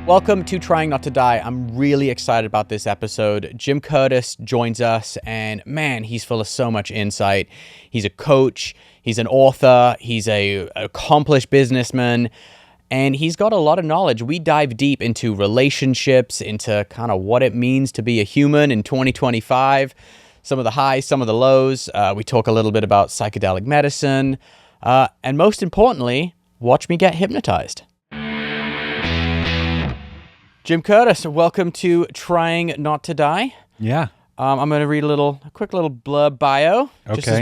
Welcome to Trying Not to Die. I'm really excited about this episode. Jim Curtis joins us, and man, he's full of so much insight. He's a coach, he's an author, he's an accomplished businessman, and he's got a lot of knowledge. We dive deep into relationships, into kind of what it means to be a human in 2025, some of the highs, some of the lows. We talk a little bit about psychedelic medicine, and most importantly, watch me get hypnotized. Jim Curtis, welcome to Trying Not to Die. Yeah. I'm going to read a quick little blurb bio,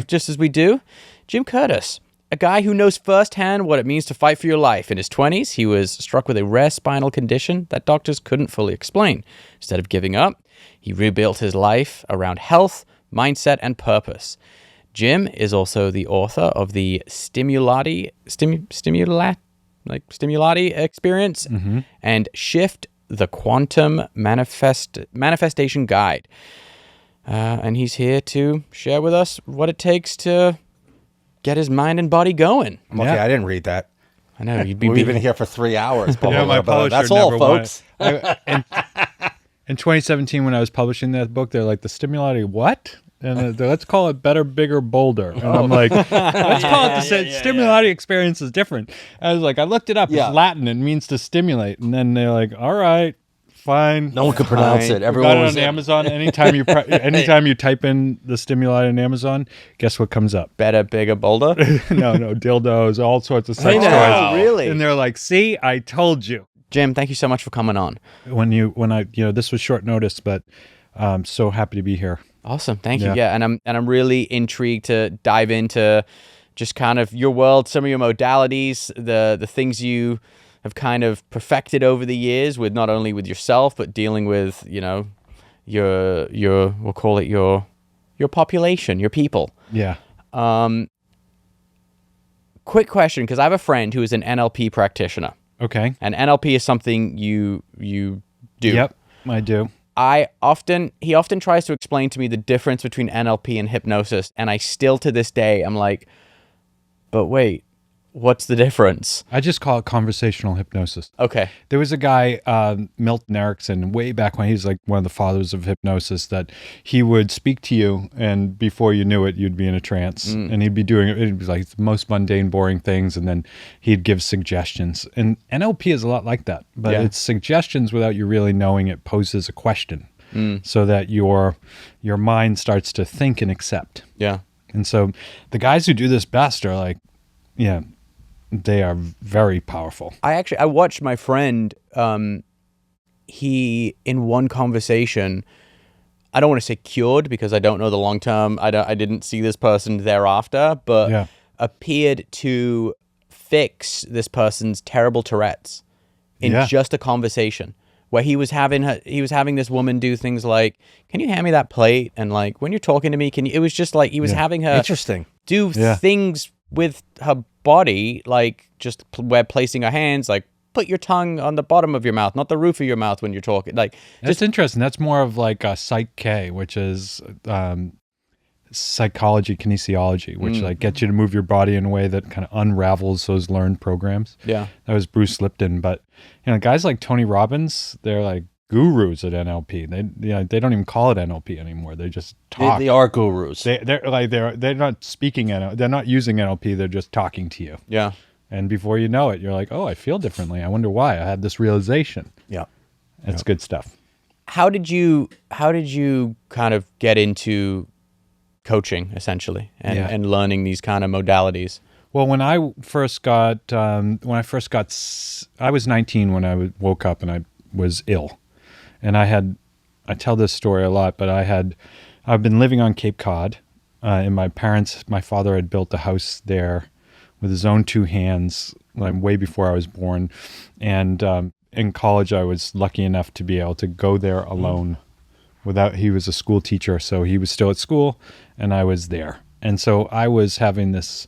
just as we do. Jim Curtis, a guy who knows firsthand what it means to fight for your life. In his 20s, he was struck with a rare spinal condition that doctors couldn't fully explain. Instead of giving up, he rebuilt his life around health, mindset, and purpose. Jim is also the author of the Stimulati experience and Shift the Quantum Manifestation Guide. And he's here to share with us what it takes to get his mind and body going. I'm okay, I didn't read that. I know, you'd be We've been here for 3 hours. My publisher That's all, folks. In 2017, when I was publishing that book, they're like, the Stimulati what? And let's call it Better, Bigger, Bolder. And I'm like, let's call it the Stimulati experience is different. I was like, I looked it up. It's Latin. It means to stimulate. And then they're like, all right, fine. No one could pronounce it. Everyone got it on Amazon. Anytime you type in the Stimulati on Amazon, guess what comes up? Better, bigger, bolder? No, dildos, all sorts of sex toys. Wow. Really? And they're like, see, I told you. Jim, thank you so much for coming on. When I this was short notice, but I'm so happy to be here. Awesome. Thank you. Yeah. And I'm really intrigued to dive into just kind of your world, some of your modalities, the things you have kind of perfected over the years with not only with yourself, but dealing with, your we'll call it your population, your people. Yeah. Quick question, because I have a friend who is an NLP practitioner. Okay. And NLP is something you do. Yep, I do. He often tries to explain to me the difference between NLP and hypnosis, and I still to this day I'm like, but wait, what's the difference? I just call it conversational hypnosis. Okay. There was a guy, Milton Erickson, way back when, he's like one of the fathers of hypnosis, that he would speak to you, and before you knew it, you'd be in a trance. And he'd be doing it'd be like the most mundane, boring things, and then he'd give suggestions. And NLP is a lot like that, but it's suggestions without you really knowing it poses a question, so that your mind starts to think and accept. Yeah. And so the guys who do this best are like, they are very powerful. I watched my friend, he, in one conversation, I don't want to say cured because I don't know the long term. I didn't see this person thereafter, but appeared to fix this person's terrible Tourette's in just a conversation where he was having this woman do things like, can you hand me that plate? And like, when you're talking to me, it was just like, he was having her do things with her body, like just where placing her hands, like put your tongue on the bottom of your mouth, not the roof of your mouth when you're talking. Like, that's interesting. That's more of like a Psych K, which is psychology, kinesiology, which like gets you to move your body in a way that kind of unravels those learned programs. Yeah, that was Bruce Lipton. But guys like Tony Robbins, they're like gurus at NLP. They don't even call it NLP anymore. They just talk. They are gurus. They're not speaking NLP. They're not using NLP. They're just talking to you. Yeah. And before you know it, you're like, oh, I feel differently. I wonder why. I had this realization. Yeah. It's good stuff. How did you kind of get into coaching essentially and learning these kind of modalities? Well, when I first got, I was 19 when I woke up and I was ill. And I tell this story a lot, but I've been living on Cape Cod, and my father had built a house there with his own two hands, like way before I was born. And in college, I was lucky enough to be able to go there alone he was a school teacher, so he was still at school and I was there. And so I was having this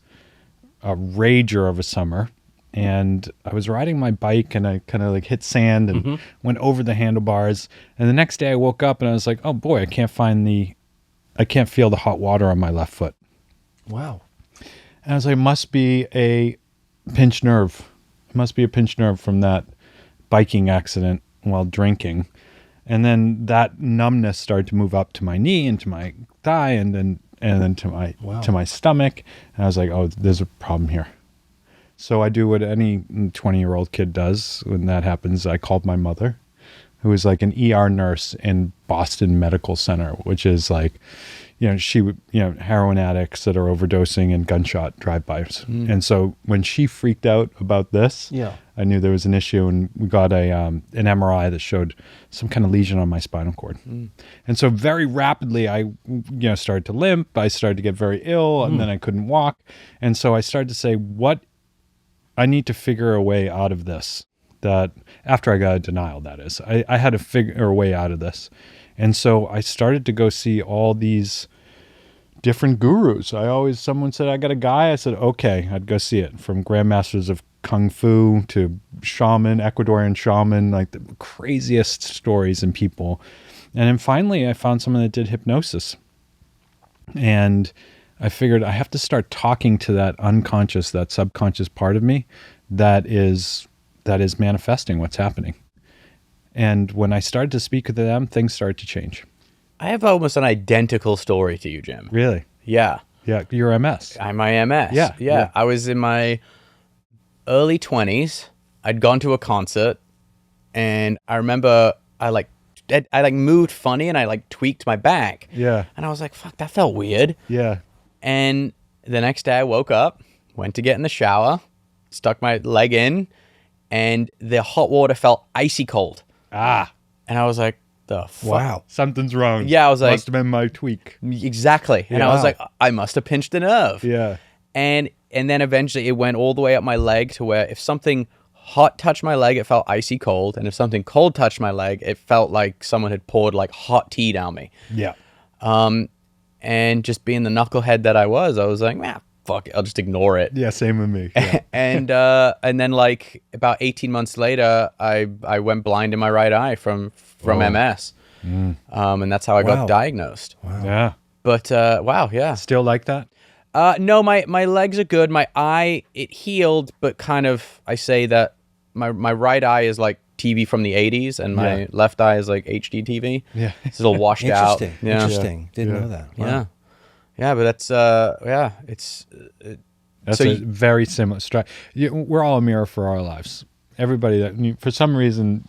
rager of a summer. And I was riding my bike and I kind of like hit sand and went over the handlebars. And the next day I woke up and I was like, oh boy, I can't feel the hot water on my left foot. Wow. And I was like, it must be a pinched nerve. It must be a pinched nerve from that biking accident while drinking. And then that numbness started to move up to my knee and to my thigh and then to my stomach. And I was like, oh, there's a problem here. So I do what any 20-year-old kid does when that happens. I called my mother, who is like an ER nurse in Boston Medical Center, which is like, heroin addicts that are overdosing and gunshot drive-bys. And so when she freaked out about this, I knew there was an issue, and we got an MRI that showed some kind of lesion on my spinal cord. And so very rapidly, I started to limp. I started to get very ill, and then I couldn't walk. And so I started to say, I need to figure a way out of this. That after I got a denial, that is, I had to figure a way out of this. And so I started to go see all these different gurus. Someone said, I got a guy. I said, okay, I'd go see it. From grandmasters of Kung Fu to shaman, Ecuadorian shaman, like the craziest stories and people. And then finally I found someone that did hypnosis. And I figured I have to start talking to that unconscious, that subconscious part of me that is manifesting what's happening. And when I started to speak to them, things started to change. I have almost an identical story to you, Jim. Really? Yeah. Yeah, you're MS. I'm my MS. Yeah. I was in my early 20s. I'd gone to a concert, and I remember I moved funny, and I tweaked my back. Yeah. And I was like, fuck, that felt weird. Yeah. And the next day I woke up, went to get in the shower, stuck my leg in, and the hot water felt icy cold. Ah. And I was like, the fuck? Wow. Something's wrong. Yeah, I was like... Must have been my tweak. Exactly. And I was like, I must have pinched a nerve. Yeah. And then eventually it went all the way up my leg to where if something hot touched my leg, it felt icy cold. And if something cold touched my leg, it felt like someone had poured like hot tea down me. Yeah. And just being the knucklehead that I was like, fuck it, I'll just ignore it. Yeah, same with me. Yeah. And then like about 18 months later, I went blind in my right eye from MS. And that's how I got diagnosed. Wow. Yeah. But wow, yeah. Still like that? No, my legs are good. My eye, it healed, but kind of, I say that my right eye is like TV from the 80s, and my left eye is like HD TV. Yeah. It's a little washed out. Yeah. Interesting. Didn't know that. Wow. Yeah. Yeah, but that's, That's so a very similar we're all a mirror for our lives. Everybody that, for some reason,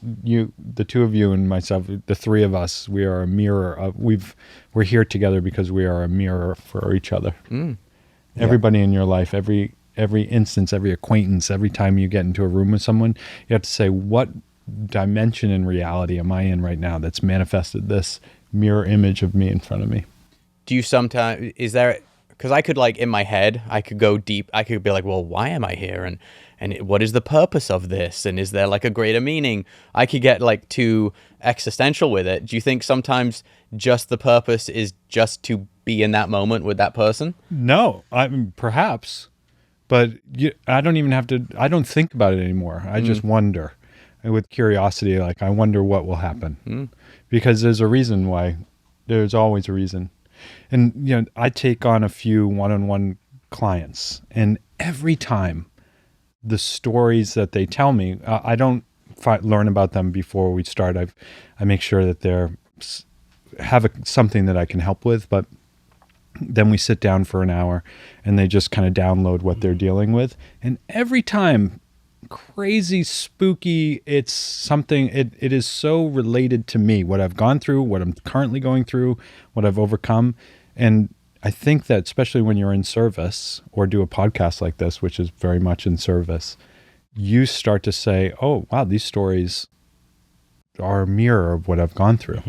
the two of you and myself, the three of us, we are a mirror of, we're here together because we are a mirror for each other. Everybody in your life, every instance, every acquaintance, every time you get into a room with someone, you have to say, what dimension in reality am I in right now that's manifested this mirror image of me in front of me? Do you sometimes, is there, because I could like in my head, I could go deep, I could be like, well, why am I here? And what is the purpose of this? And is there like a greater meaning? I could get like too existential with it. Do you think sometimes just the purpose is just to be in that moment with that person? No, I mean, perhaps, but I don't even have to, I don't think about it anymore. I just wonder. And with curiosity, like I wonder what will happen because there's a reason why. There's always a reason. And, I take on a few one-on-one clients, and every time the stories that they tell me, I don't learn about them before we start. I make sure that they're have something that I can help with, but then we sit down for an hour and they just kind of download what they're dealing with. And every time, crazy, spooky, it's something, it is so related to me, what I've gone through, what I'm currently going through, what I've overcome. And I think that especially when you're in service or do a podcast like this, which is very much in service, you start to say, oh, wow, these stories are a mirror of what I've gone through.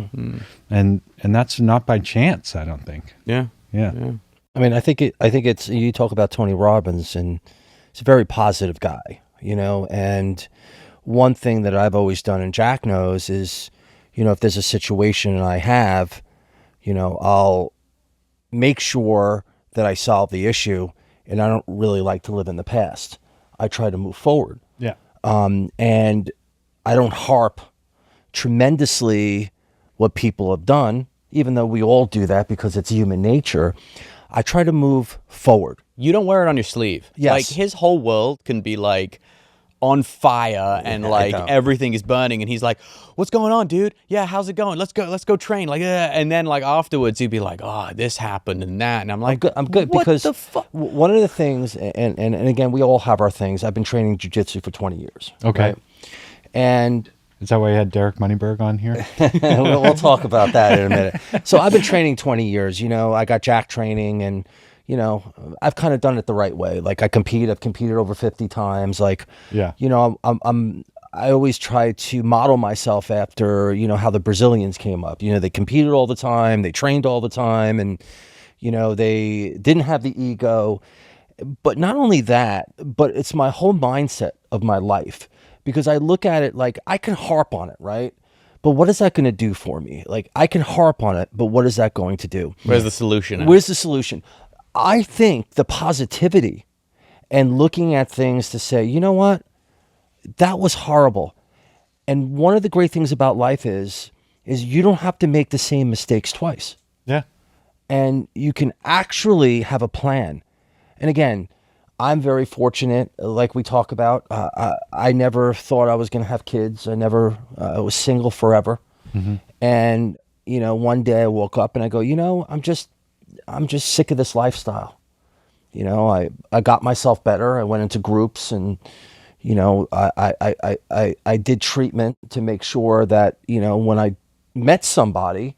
And that's not by chance, I don't think. Yeah. I mean, I think it's, you talk about Tony Robbins, and he's a very positive guy, and one thing that I've always done, and Jack knows, is, if there's a situation and I have, I'll make sure that I solve the issue, and I don't really like to live in the past. I try to move forward. Yeah. And I don't harp tremendously what people have done, even though we all do that because it's human nature. I try to move forward. You don't wear it on your sleeve. Yes. Like his whole world can be like on fire and like everything is burning, and he's like, "What's going on, dude? Yeah, how's it going? Let's go train." Like, and then like afterwards he'd be like, "Oh, this happened and that," and I'm like, I'm good what because the fuck? One of the things, and again, we all have our things. I've been training jiu-jitsu for 20 years. Okay. Right? And is that why you had Derek Moneyberg on here? we'll talk about that in a minute. So I've been training 20 years. You know, I got jack training, and you know, I've kind of done it the right way. Like I've competed over 50 times. Like, you know, I always try to model myself after, you know, how the Brazilians came up. You know, they competed all the time, they trained all the time, and, you know, they didn't have the ego. But not only that, but it's my whole mindset of my life, because I look at it like I can harp on it, right? But what is that going to do for me? Like I can harp on it, but what is that going to do? Where's the solution? Where's the solution? I think the positivity and looking at things to say, you know what, that was horrible. And one of the great things about life is you don't have to make the same mistakes twice. Yeah. And you can actually have a plan. And again, I'm very fortunate, like we talk about. I never thought I was going to have kids. I was single forever. Mm-hmm. And, you know, one day I woke up and I go, you know, I'm just sick of this lifestyle. You know, I got myself better. I went into groups, and, you know, I did treatment to make sure that, you know, when I met somebody,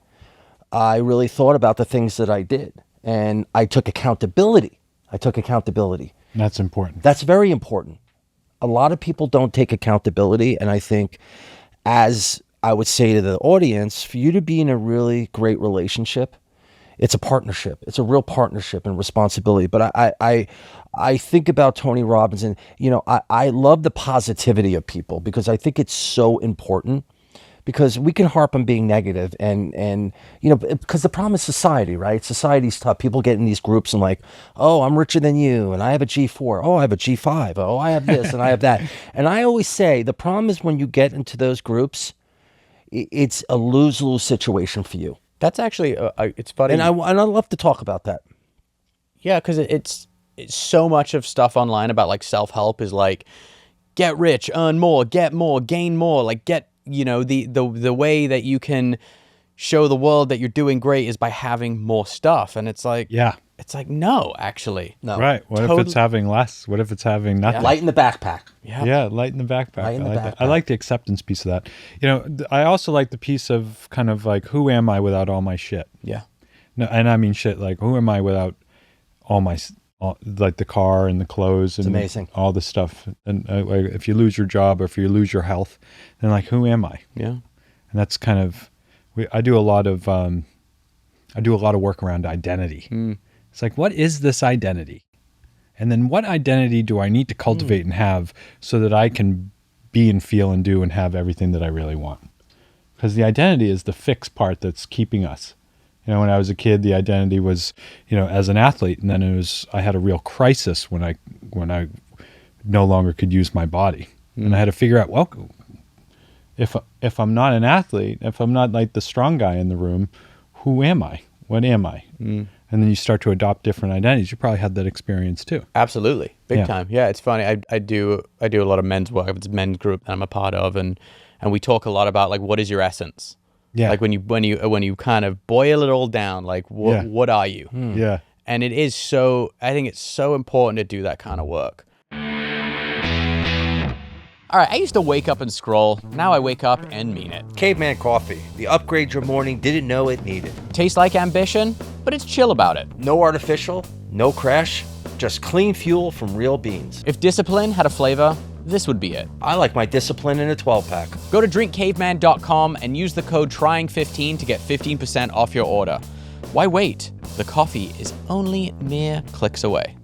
I really thought about the things that I did, and I took accountability. That's important. That's very important. A lot of people don't take accountability, and I think, as I would say to the audience, for you to be in a really great relationship, it's a partnership. It's a real partnership and responsibility. But I think about Tony Robbins, and, you know, I love the positivity of people, because I think it's so important, because we can harp on being negative and you know, because the problem is society, right? Society's tough. People get in these groups and like, oh, I'm richer than you, and I have a G4. Oh, I have a G5. Oh, I have this and I have that. And I always say the problem is when you get into those groups, it's a lose-lose situation for you. That's actually, it's funny. And I love to talk about that. Yeah, because it's so much of stuff online about like self-help is like, get rich, earn more, get more, gain more, like get, you know, the way that you can show the world that you're doing great is by having more stuff. And it's like, it's like, no, actually. No. Right. What if it's having less? What if it's having nothing? Light in the backpack. Yeah, light in the backpack. I like the acceptance piece of that. You know, I also like the piece of kind of like, who am I without all my shit? Yeah. No, and I mean shit, like, who am I without all my, like the car and the clothes and amazing. All the stuff. And like, if you lose your job or if you lose your health, then like, who am I? Yeah. And that's kind of, I do a lot of work around identity. It's like, what is this identity? And then what identity do I need to cultivate and have so that I can be and feel and do and have everything that I really want? Because the identity is the fixed part that's keeping us. You know, when I was a kid, the identity was, you know, as an athlete, and then I had a real crisis when I no longer could use my body. And I had to figure out, well, if I'm not an athlete, if I'm not like the strong guy in the room, who am I? What am I? And then you start to adopt different identities. You probably had that experience too. Absolutely. Big time. Yeah, it's funny. I do a lot of men's work. It's a men's group that I'm a part of, and we talk a lot about like, what is your essence? Yeah. Like when you kind of boil it all down, like what are you? Yeah. And I think it's so important to do that kind of work. All right, I used to wake up and scroll. Now I wake up and mean it. Caveman coffee, the upgrade your morning didn't know it needed. Tastes like ambition, but it's chill about it. No artificial, no crash, just clean fuel from real beans. If discipline had a flavor, this would be it. I like my discipline in a 12-pack. Go to drinkcaveman.com and use the code TRYING15 to get 15% off your order. Why wait? The coffee is only mere clicks away.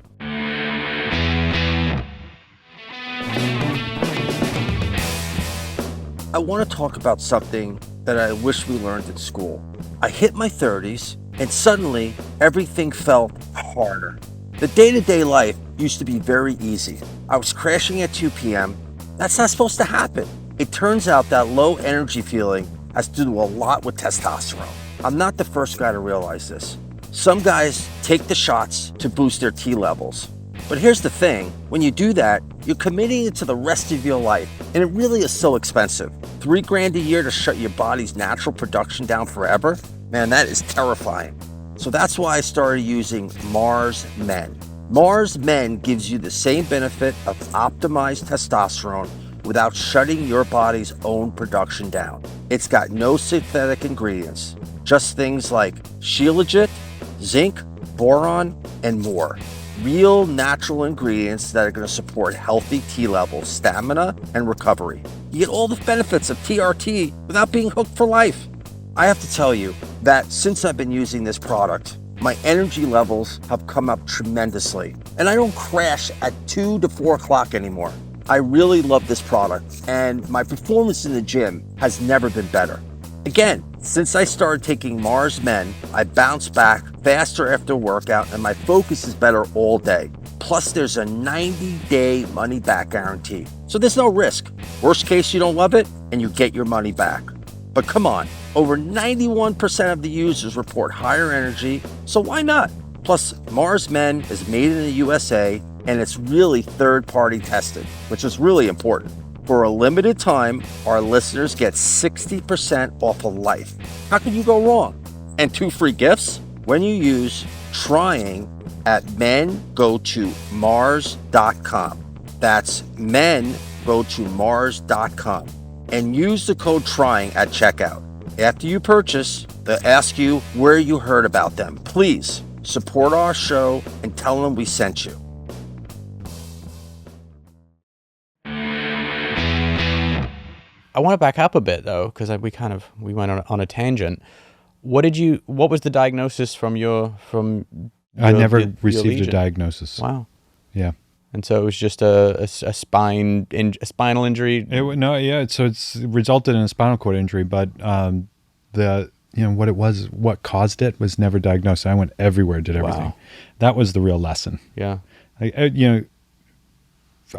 I want to talk about something that I wish we learned in school. I hit my 30s, and suddenly everything felt harder. The day-to-day life used to be very easy. I was crashing at 2 p.m. That's not supposed to happen. It turns out that low energy feeling has to do a lot with testosterone. I'm not the first guy to realize this. Some guys take the shots to boost their T levels. But here's the thing, when you do that, you're committing it to the rest of your life. And it really is so expensive. $3,000 a year to shut your body's natural production down forever? Man, that is terrifying. So that's why I started using Mars Men. Mars Men gives you the same benefit of optimized testosterone without shutting your body's own production down. It's got no synthetic ingredients, just things like shilajit, zinc, boron, and more. Real natural ingredients that are going to support healthy T levels, stamina, and recovery. You get all the benefits of TRT without being hooked for life. I have to tell you that since I've been using this product, my energy levels have come up tremendously, and I don't crash at 2 to 4 o'clock anymore. I really love this product, and my performance in the gym has never been better. Again, since I started taking Mars Men, I bounce back faster after a workout, and my focus is better all day. Plus, there's a 90-day money-back guarantee, so there's no risk. Worst case, you don't love it, and you get your money back. But come on, over 91% of the users report higher energy, so why not? Plus, Mars Men is made in the USA, and it's really third-party tested, which is really important. For a limited time, our listeners get 60% off of life. How can you go wrong? And 2 free gifts? When you use trying at mengotomars.com. That's mengotomars.com. And use the code TRYING at checkout. After you purchase, they'll ask you where you heard about them. Please support our show and tell them we sent you. I want to back up a bit though, because we went on a tangent. What was the diagnosis from I never received a diagnosis. Wow. Yeah. And so it was just a spinal injury. So it's resulted in a spinal cord injury, but what caused it was never diagnosed. I went everywhere, did everything. Wow. That was the real lesson. Yeah.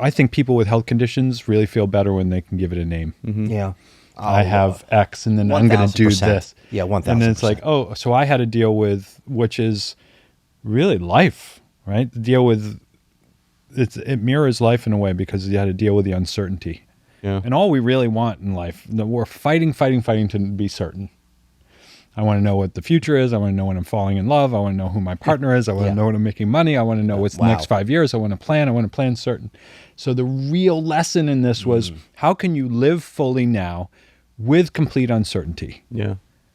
I think people with health conditions really feel better when they can give it a name. Mm-hmm. Yeah. I have X, and then I'm going to do this. Yeah, 1,000%. And then it's like, so I had to deal with, which is really life, right? Deal with, it mirrors life in a way, because you had to deal with the uncertainty. Yeah. And all we really want in life, we're fighting to be certain. I want to know what the future is. I want to know when I'm falling in love. I want to know who my partner is. I want to know when I'm making money. I want to know what's the next 5 years. I want to plan certain. So the real lesson in this was, how can you live fully now with complete uncertainty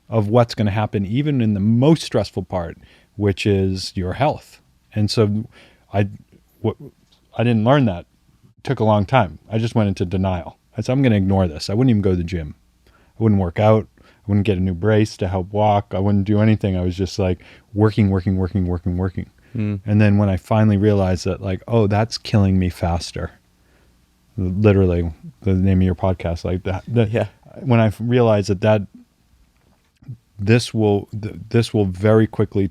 of what's going to happen, even in the most stressful part, which is your health. And so I didn't learn that. It took a long time. I just went into denial. I said, I'm going to ignore this. I wouldn't even go to the gym. I wouldn't work out. I wouldn't get a new brace to help walk. I wouldn't do anything. I was just like working. And then when I finally realized that, like, oh, that's killing me faster. Literally, the name of your podcast, like that. When I realized that this will very quickly,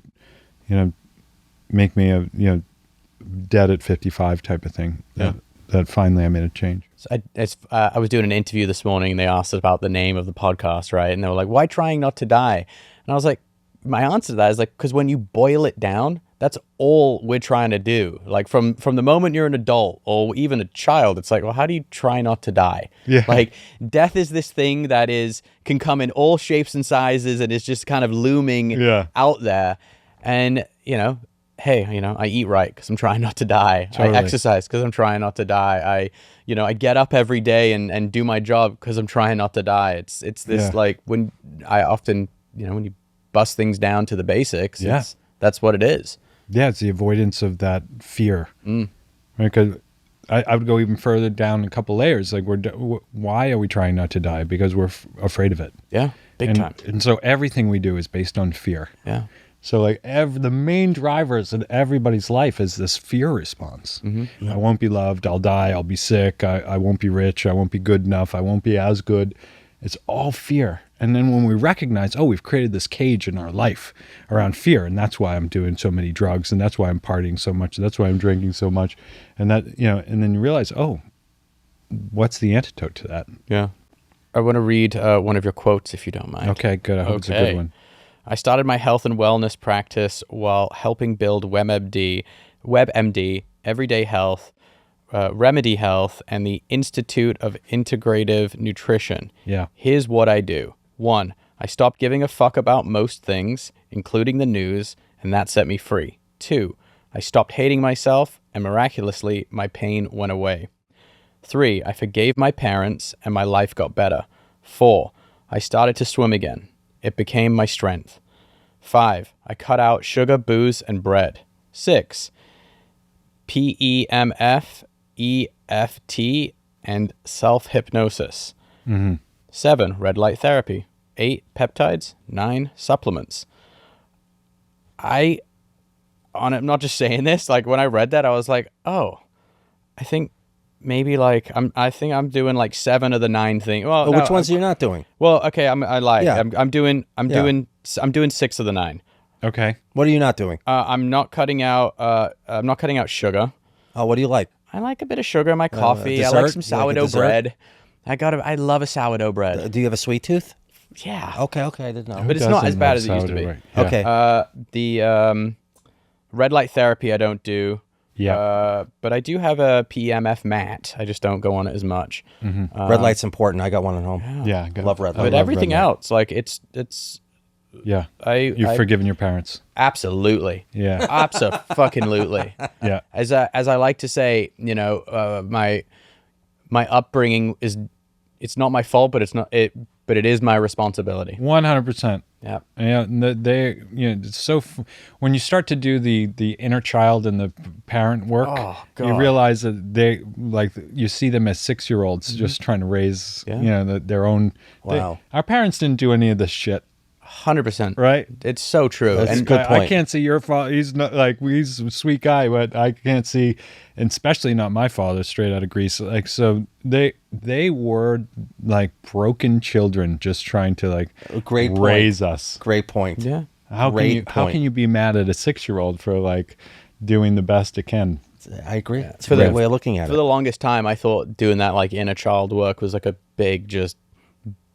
make me dead at 55 type of thing. That finally I made a change. So I was doing an interview this morning, and they asked about the name of the podcast, right? And they were like, "Why trying not to die?" And I was like, my answer to that is like, because when you boil it down, that's all we're trying to do. Like from the moment you're an adult or even a child, it's like, well, how do you try not to die? Yeah. Like death is this thing that can come in all shapes and sizes, and is just kind of looming out there. And hey, I eat right because I'm trying not to die. Totally. I exercise because I'm trying not to die. I get up every day and do my job because I'm trying not to die. It's this like when I often, when you bust things down to the basics, that's what it is. Yeah, it's the avoidance of that fear. Right? Because I would go even further down a couple layers. Like, why are we trying not to die? Because we're afraid of it. Yeah, big time. And so everything we do is based on fear. Yeah. So like the main drivers in everybody's life is this fear response. Mm-hmm. Yeah. I won't be loved. I'll die. I'll be sick. I won't be rich. I won't be good enough. I won't be as good. It's all fear. And then when we recognize, we've created this cage in our life around fear, and that's why I'm doing so many drugs, and that's why I'm partying so much, and that's why I'm drinking so much, and that, and then you realize, what's the antidote to that? Yeah. I want to read one of your quotes, if you don't mind. Okay, good. I hope it's a good one. I started my health and wellness practice while helping build WebMD, Everyday Health, Remedy Health and the Institute of Integrative Nutrition. Yeah. Here's what I do. 1, I stopped giving a fuck about most things, including the news, and that set me free. 2, I stopped hating myself, and miraculously, my pain went away. 3, I forgave my parents, and my life got better. 4, I started to swim again. It became my strength. 5, I cut out sugar, booze, and bread. 6, PEMF, EFT, and self-hypnosis. 7, red light therapy. 8, peptides. 9, supplements. I'm not just saying this, like when I read that, I was like, oh, I think maybe like I think I'm doing like 7 of the 9 things. Well, which ones are you not doing? Well, okay, I lied. Yeah. I'm doing 6 of the 9. Okay. What are you not doing? I'm not cutting out sugar. Oh, what do you like? I like a bit of sugar in my coffee. I dessert? like some You like a sourdough dessert? bread. I love a sourdough bread. Do you have a sweet tooth? Yeah. Okay, I didn't know. But it's not as bad as it used to be. Right. Yeah. Okay. The red light therapy I don't do. Yeah. But I do have a PEMF mat. I just don't go on it as much. Red light's important. I got one at home. Yeah. I love red light. But everything else, like it's Yeah. You've You've forgiven your parents. absolutely. Yeah. Abso-fucking-lutely. Yeah. As I like to say, you know, my upbringing it's not my fault, but it is my responsibility. 100%. Yeah. Yeah, it's so when you start to do the inner child and the parent work, Oh, you God. realize that they like you see them as 6-year-olds just trying to raise their own. Wow. Our parents didn't do any of this shit, 100%. right? It's so true. That's And good I point. can't see your father. He's not like he's a sweet guy, but I can't see, and especially not my father, straight out of Greece. Like so, they were like broken children, just trying to like Great point. raise us. Great point. yeah. How Great how point. can you be mad at a 6-year-old for like doing the best it can? I agree. It's a For great the- way of looking at For it. the longest time, I thought doing that like inner child work was like a big just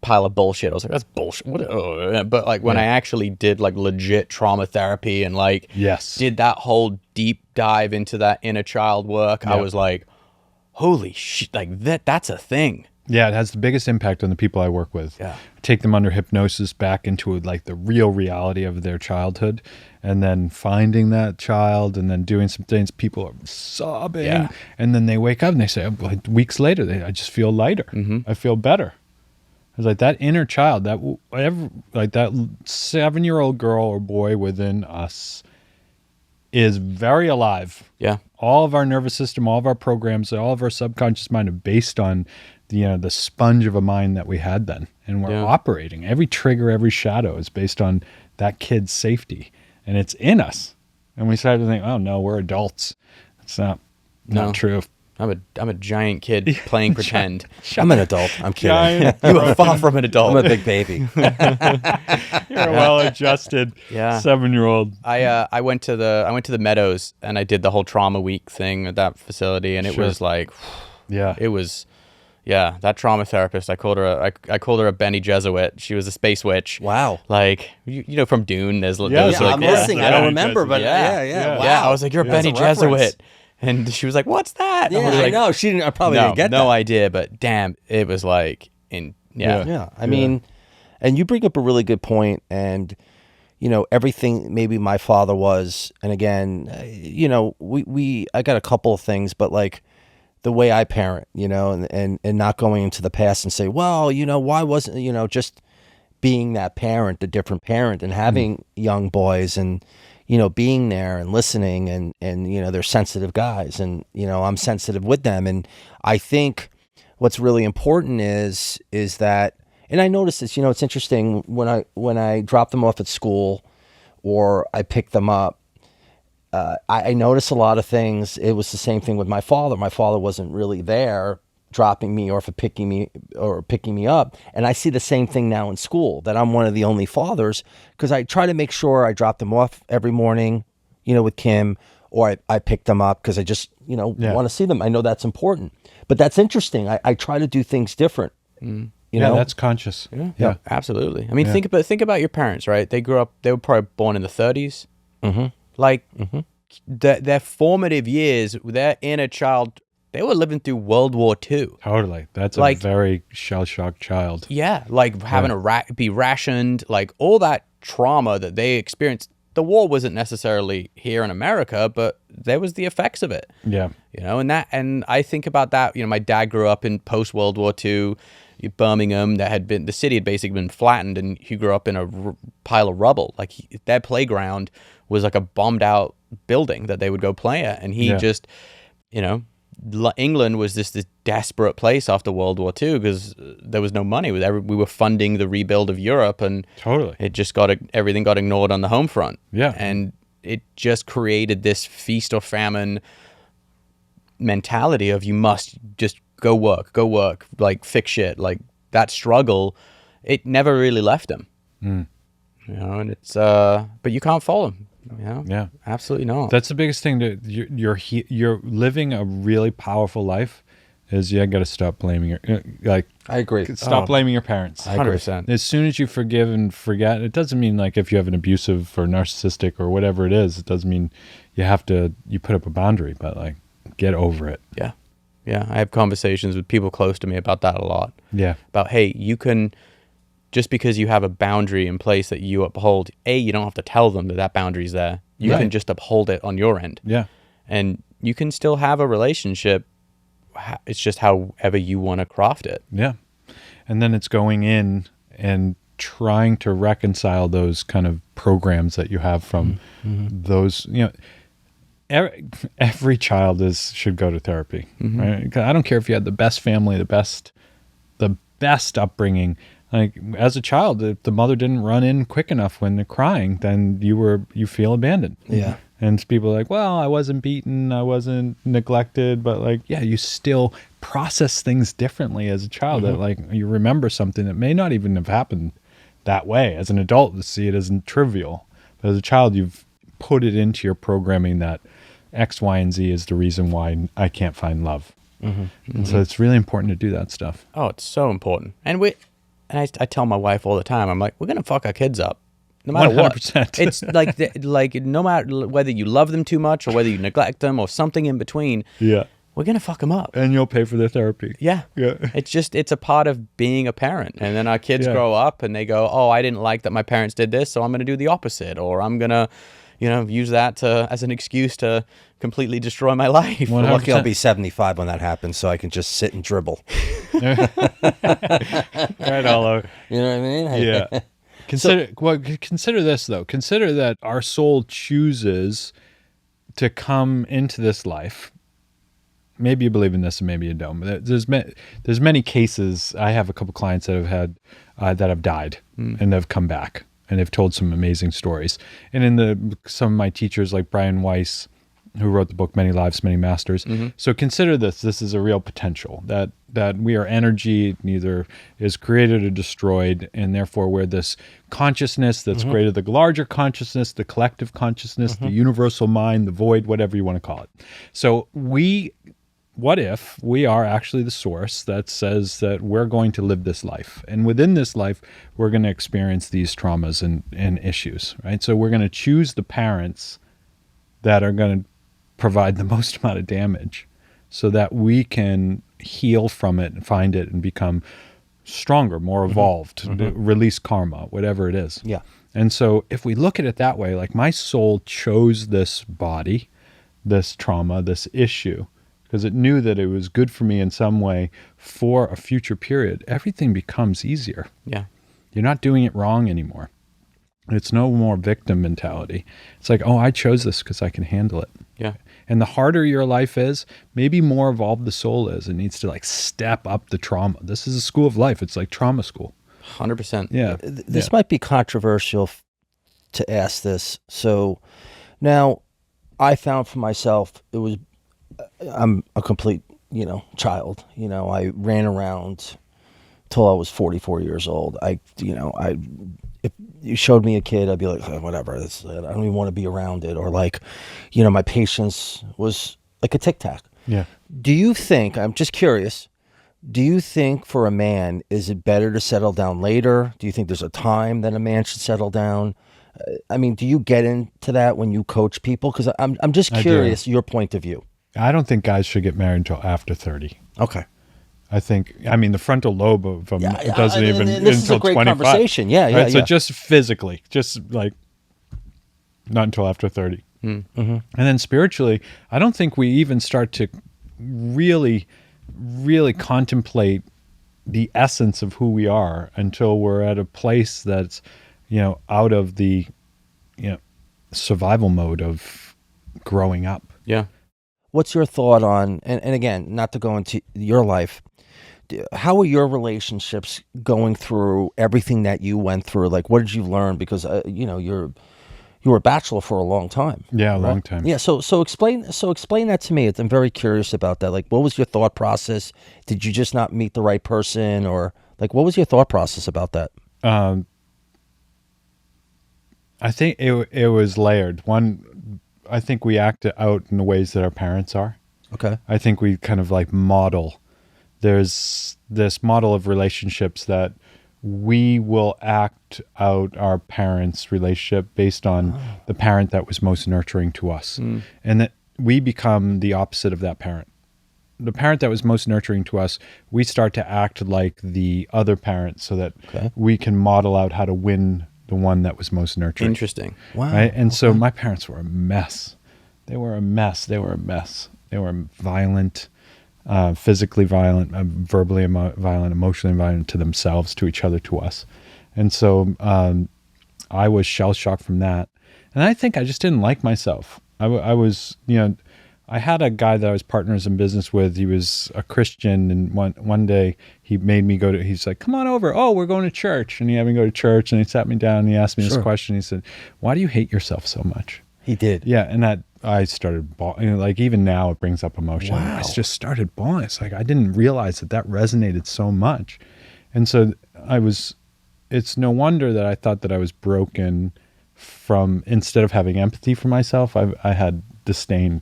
pile of bullshit. I was like, that's bullshit. What? Oh. But like when I actually did like legit trauma therapy and like Yes. did that whole deep dive into that inner child work, I Yeah. was like, holy shit, like that's a thing. Yeah, it has the biggest impact on the people I work with. Yeah. Take them under hypnosis back into like the real reality of their childhood, and then finding that child, and then doing some things. People are sobbing, Yeah. and then they wake up and they say, like, weeks later, I just feel lighter. I feel better. I was like, that inner child, that 7-year-old girl or boy within us is very alive. Yeah. All of our nervous system, all of our programs, all of our subconscious mind are based on the sponge of a mind that we had then, and we're Yeah. operating. Every trigger, every shadow is based on that kid's safety, and it's in us. And we started to think, oh no, we're adults. It's not No. true. I'm a giant kid playing pretend. I'm an adult. I'm kidding. Giant, You are far from an adult. I'm a big baby. you're a well-adjusted Yeah. 7-year-old. I went to the Meadows and I did the whole trauma week thing at that facility, and it Sure. was like, Yeah. that trauma therapist. I called her a Benny Jesuit. She was a space witch. Wow. Like you know from Dune. There's Yeah, those, Yeah, like, I'm listening. I don't Yeah. remember, but Yeah. yeah. Wow. Yeah, I was like, you're a That's Benny a reference. Jesuit. And she was like, what's that? And Yeah, was I like, know. She didn't. I probably no, didn't get no that. idea, but damn, it was like Yeah. Yeah, I mean, and you bring up a really good point, and everything maybe my father was, and again, I got a couple of things, but like the way I parent, and not going into the past and say, well, why wasn't, just being that parent, the different parent, and having young boys and being there and listening, and they're sensitive guys, and I'm sensitive with them, and I think what's really important is that, and I noticed this, it's interesting when I drop them off at school or I pick them up, I notice a lot of things. It was the same thing with my father. My father wasn't really there dropping me or for picking me up. And I see the same thing now in school, that I'm one of the only fathers, because I try to make sure I drop them off every morning, with Kim, or I pick them up because I just, want to see them. I know that's important. But that's interesting. I try to do things different. You know? That's conscious. yeah, absolutely. I mean, think about your parents, right? They grew up. They were probably born in the 30s. Like their formative years, their inner child they were living through World War II. Totally. That's Like- a very shell-shocked child. Yeah, like having to be rationed, like all that trauma that they experienced. The war wasn't necessarily here in America, but there was the effects of it. Yeah. You know, and I think about that. You know, my dad grew up in post World War II, Birmingham. The city had basically been flattened, and he grew up in a pile of rubble. Like their playground was like a bombed out building that they would go play at, and he just, you know, England was this desperate place after World War II because there was no money. We were funding the rebuild of Europe, and Totally. it just everything got ignored on the home front. Yeah. And it just created this feast or famine mentality of you must just go work, like fix shit. Like that struggle, it never really left him. You know, and it's but you can't fault him. You know? Yeah. Absolutely not. That's the biggest thing. You're living a really powerful life. Is you got to stop blaming your I agree. Stop blaming your parents. 100%. As soon as you forgive and forget, it doesn't mean like if you have an abusive or narcissistic or whatever it is, it doesn't mean you put up a boundary, but like get over it. Yeah. Yeah. I have conversations with people close to me about that a lot. Yeah. About, hey, you can, just because you have a boundary in place that you uphold, you don't have to tell them that boundary's there. You can just uphold it on your end. Yeah. And you can still have a relationship. It's just however you want to craft it. Yeah. And then it's going in and trying to reconcile those kind of programs that you have from those, you know, every child should go to therapy. Right? 'Cause I don't care if you had the best family, the best upbringing. Like as a child, if the mother didn't run in quick enough when they're crying, then you feel abandoned. Yeah. And people are like, well, I wasn't beaten, I wasn't neglected, but like, yeah, you still process things differently as a child. That like you remember something that may not even have happened that way. As an adult, you see it as trivial. But as a child, you've put it into your programming that X, Y, and Z is the reason why I can't find love. And so it's really important to do that stuff. Oh, it's so important. And I tell my wife all the time, I'm like, we're going to fuck our kids up. No matter 100%. what. It's like no matter whether you love them too much or whether you neglect them or something in between. Yeah. We're going to fuck them up. And you'll pay for their therapy. Yeah. Yeah. It's a part of being a parent. And then our kids grow up and they go, oh, I didn't like that my parents did this, so I'm going to do the opposite. Or I'm going to, you know, use that as an excuse to completely destroy my life. Well, lucky I'll be 75 when that happens, so I can just sit and dribble. Right, all over. You know what I mean? Yeah. Consider this though. Consider that our soul chooses to come into this life. Maybe you believe in this and maybe you don't. But there's many cases. I have a couple clients that have had that have died and they've come back and they've told some amazing stories. And in some of my teachers like Brian Weiss, who wrote the book Many Lives, Many Masters. So consider this is a real potential that we are energy, neither is created or destroyed, and therefore we're this consciousness that's greater, the larger consciousness, the collective consciousness, the universal mind, the void, whatever you want to call it. So what if we are actually the source that says that we're going to live this life, and within this life we're going to experience these traumas and issues, right? So we're going to choose the parents that are going to provide the most amount of damage so that we can heal from it and find it and become stronger, more evolved, release karma, whatever it is. Yeah. And so if we look at it that way, like my soul chose this body, this trauma, this issue, because it knew that it was good for me in some way for a future period, everything becomes easier. Yeah. You're not doing it wrong anymore. It's no more victim mentality. It's like, oh, I chose this because I can handle it. Yeah. And the harder your life is, maybe more evolved the soul is. It needs to like step up the trauma. This is a school of life. It's like trauma school. 100%. Yeah. This might be controversial to ask this. So now I found for myself, I'm a complete, child. I ran around till I was 44 years old. If you showed me a kid, I'd be like, oh, whatever. I don't even want to be around it. Or like, my patience was like a tic tac. Yeah. Do you think, I'm just curious, do you think for a man, is it better to settle down later? Do you think there's a time that a man should settle down? Do you get into that when you coach people? Because I'm just curious your point of view. I don't think guys should get married until after 30. Okay. I mean, the frontal lobe of them doesn't even this until is a great 25. conversation. Yeah, yeah, right? So yeah. just physically, just like not until after 30. Mm-hmm. And then spiritually, I don't think we even start to really, really contemplate the essence of who we are until we're at a place that's, out of the, survival mode of growing up. Yeah. What's your thought on, and again, not to go into your life, how are your relationships going through everything that you went through? Like, what did you learn? Because, you were a bachelor for a long time. Yeah, a right? long time. Yeah, so explain that to me. I'm very curious about that. Like, what was your thought process? Did you just not meet the right person? Or, like, what was your thought process about that? I think it was layered. One, I think we act out in the ways that our parents are. Okay. I think we kind of like model. There's this model of relationships that we will act out our parents' relationship based on the parent that was most nurturing to us. And that we become the opposite of that parent. The parent that was most nurturing to us, we start to act like the other parent so that we can model out how to win the one that was most nurturing. Interesting. Wow. Right? And so my parents were a mess. They were a mess. They were violent, physically violent, verbally violent, emotionally violent to themselves, to each other, to us. And so I was shell-shocked from that. And I think I just didn't like myself. I was, I had a guy that I was partners in business with. He was a Christian, and one day he made me he's like, come on over. Oh, we're going to church. And he had me go to church, and he sat me down, and he asked me this question. He said, why do you hate yourself so much? He did. Yeah, and that I started bawling. Like, even now it brings up emotion. Wow. I just started bawling. It's like I didn't realize that resonated so much. And so it's no wonder that I thought that I was broken from, instead of having empathy for myself, I had disdain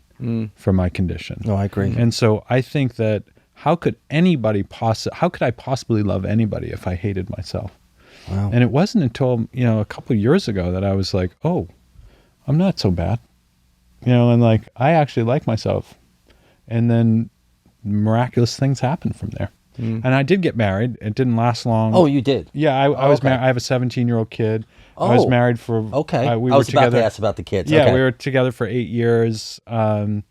for my condition. No, I agree. And so I think that how could I possibly love anybody if I hated myself? Wow. And it wasn't until, a couple of years ago that I was like, oh, I'm not so bad. And like, I actually like myself. And then miraculous things happened from there. And I did get married. It didn't last long. Oh, you did? Yeah, I was married. I have a 17-year-old kid. I was married for... Okay. We I was were together, about to ask about the kids. Yeah, okay. we were together for 8 years when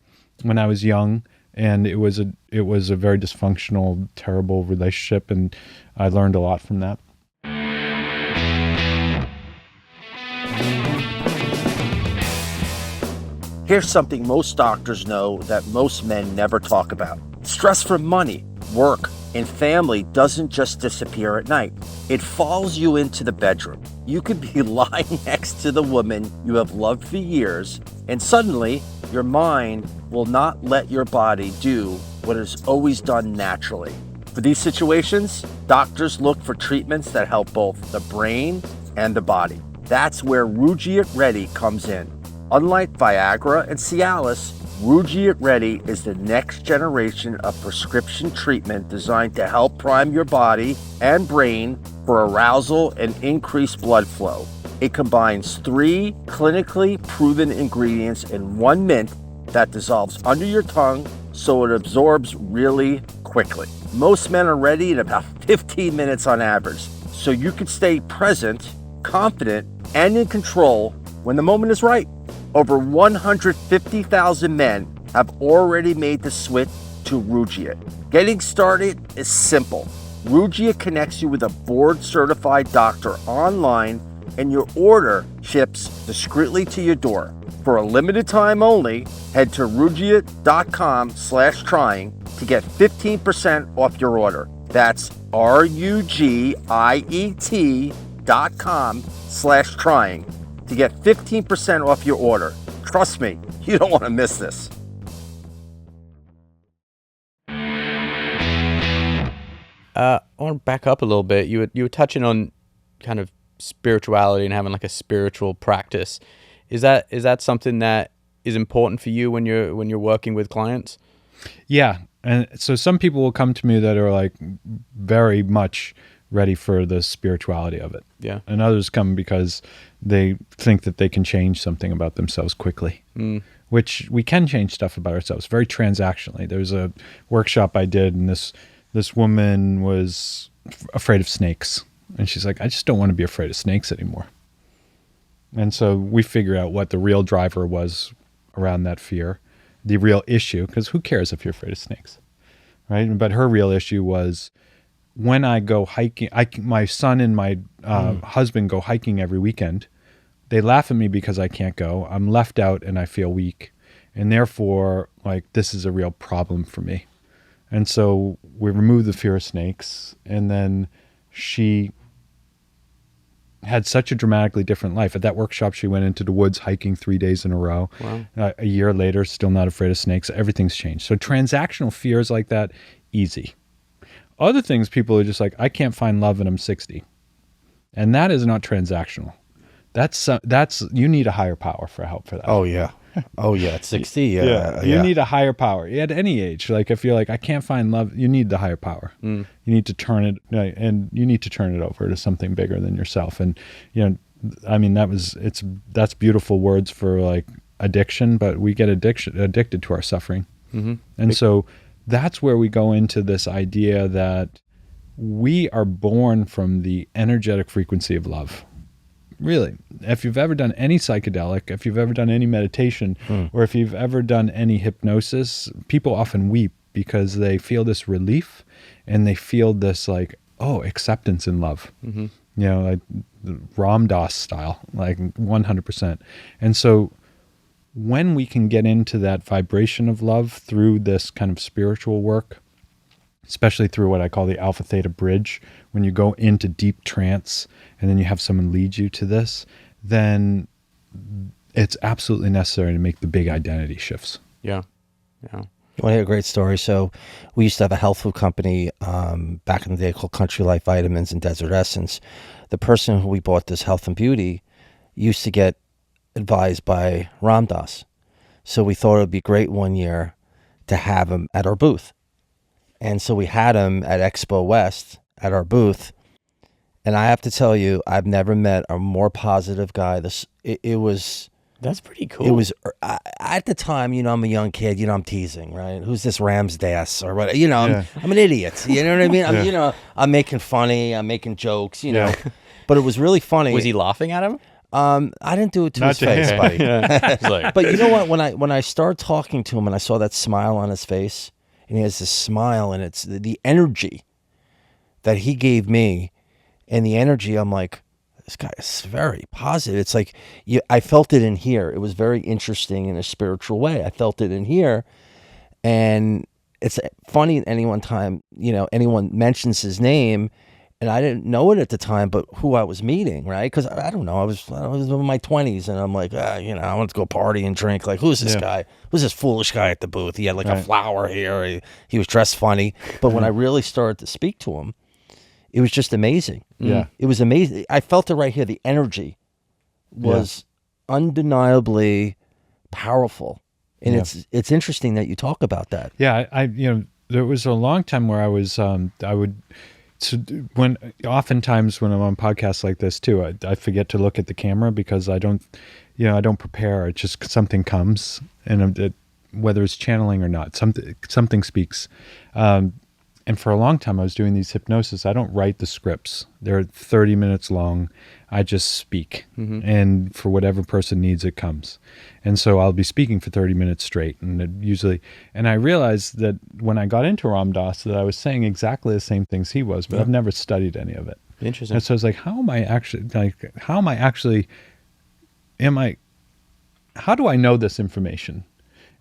I was young. And it was a very dysfunctional, terrible relationship. And I learned a lot from that. Here's something most doctors know that most men never talk about. Stress from money, work, and family doesn't just disappear at night. It follows you into the bedroom. You could be lying next to the woman you have loved for years, and suddenly your mind will not let your body do what it has always done naturally. For these situations, doctors look for treatments that help both the brain and the body. That's where Rugiet Ready comes in. Unlike Viagra and Cialis, Rugiet Ready is the next generation of prescription treatment designed to help prime your body and brain for arousal and increased blood flow. It combines 3 clinically proven ingredients in 1 mint that dissolves under your tongue so it absorbs really quickly. Most men are ready in about 15 minutes on average, so you can stay present, confident, and in control when the moment is right. Over 150,000 men have already made the switch to Rugiet. Getting started is simple. Rugiet connects you with a board-certified doctor online, and your order ships discreetly to your door. For a limited time only, head to rugiet.com/trying to get 15% off your order. That's RUGIET.com/trying. to get 15% off your order. Trust me, you don't want to miss this. I want to back up a little bit. You were touching on kind of spirituality and having like a spiritual practice. Is that something that is important for you when you're working with clients? Yeah. And so some people will come to me that are like very much ready for the spirituality of it. Yeah. And others come because they think that they can change something about themselves quickly. which we can change stuff about ourselves very transactionally. There's a workshop I did, and this woman was afraid of snakes. And she's like, I just don't want to be afraid of snakes anymore. And so we figured out what the real driver was around that fear, the real issue, because who cares if you're afraid of snakes, right? But her real issue was, when I go hiking, my son and my husband go hiking every weekend. They laugh at me because I can't go. I'm left out and I feel weak. And therefore, like, this is a real problem for me. And so we removed the fear of snakes. And then she had such a dramatically different life. At that workshop, she went into the woods hiking 3 days in a row. Wow. A year later, still not afraid of snakes. Everything's changed. So transactional fears like that, easy. Other things, people are just like, I can't find love and I'm 60. And that is not transactional. That's you need a higher power for help for that. Oh, yeah. Oh, yeah. At 60, yeah. You need a higher power. At any age. Like, if you're like, I can't find love, you need the higher power. You need to turn it, and you need to turn it over to something bigger than yourself. And, I mean, that's beautiful words for, like, addiction, but we get addicted to our suffering. And so that's where we go into this idea that we are born from the energetic frequency of love. Really, if you've ever done any psychedelic, if you've ever done any meditation, or if you've ever done any hypnosis, people often weep because they feel this relief and they feel this, like, acceptance in love. Like Ram Dass style, like 100%. And so when we can get into that vibration of love through this kind of spiritual work, especially through what I call the alpha theta bridge, when you go into deep trance and then you have someone lead you to this, then it's absolutely necessary to make the big identity shifts. Yeah. You want to hear a great story? So we used to have a health food company back in the day called Country Life Vitamins and Desert Essence. The person who we bought this health and beauty used to get advised by Ram Dass. So we thought it would be great one year to have him at our booth. And so we had him at Expo West at our booth. And I have to tell you, I've never met a more positive guy. It was... That's pretty cool. It was, at the time, I'm a young kid, I'm teasing, right? Who's this Ramsdas or what? I'm an idiot. You know what I mean? I'm making funny, I'm making jokes, But it was really funny. Was he laughing at him? I didn't do it to his face, buddy. But you know what? When I started talking to him and I saw that smile on his face, and he has this smile, and it's the energy that he gave me, and the energy, I'm like, this guy is very positive. It's like, I felt it in here. It was very interesting in a spiritual way. I felt it in here. And it's funny anyone mentions his name, and I didn't know it at the time, but who I was meeting, right? Because I don't know, I was in my 20s, and I'm like, I want to go party and drink. Like, who's this guy? Who's this foolish guy at the booth? He had like a flower here. He was dressed funny. But when I really started to speak to him, it was just amazing. Yeah. It was amazing. I felt it right here. The energy was undeniably powerful. And it's interesting that you talk about that. Yeah. There was a long time where I was, oftentimes when I'm on podcasts like this too, I forget to look at the camera because I don't prepare. It's just something comes, and whether it's channeling or not, something speaks. And for a long time, I was doing these hypnosis. I don't write the scripts. They're 30 minutes long. I just speak. And for whatever person needs, it comes. And so I'll be speaking for 30 minutes straight. And I realized that when I got into Ram Dass, that I was saying exactly the same things he was, but I've never studied any of it. Interesting. And so I was like, how do I know this information?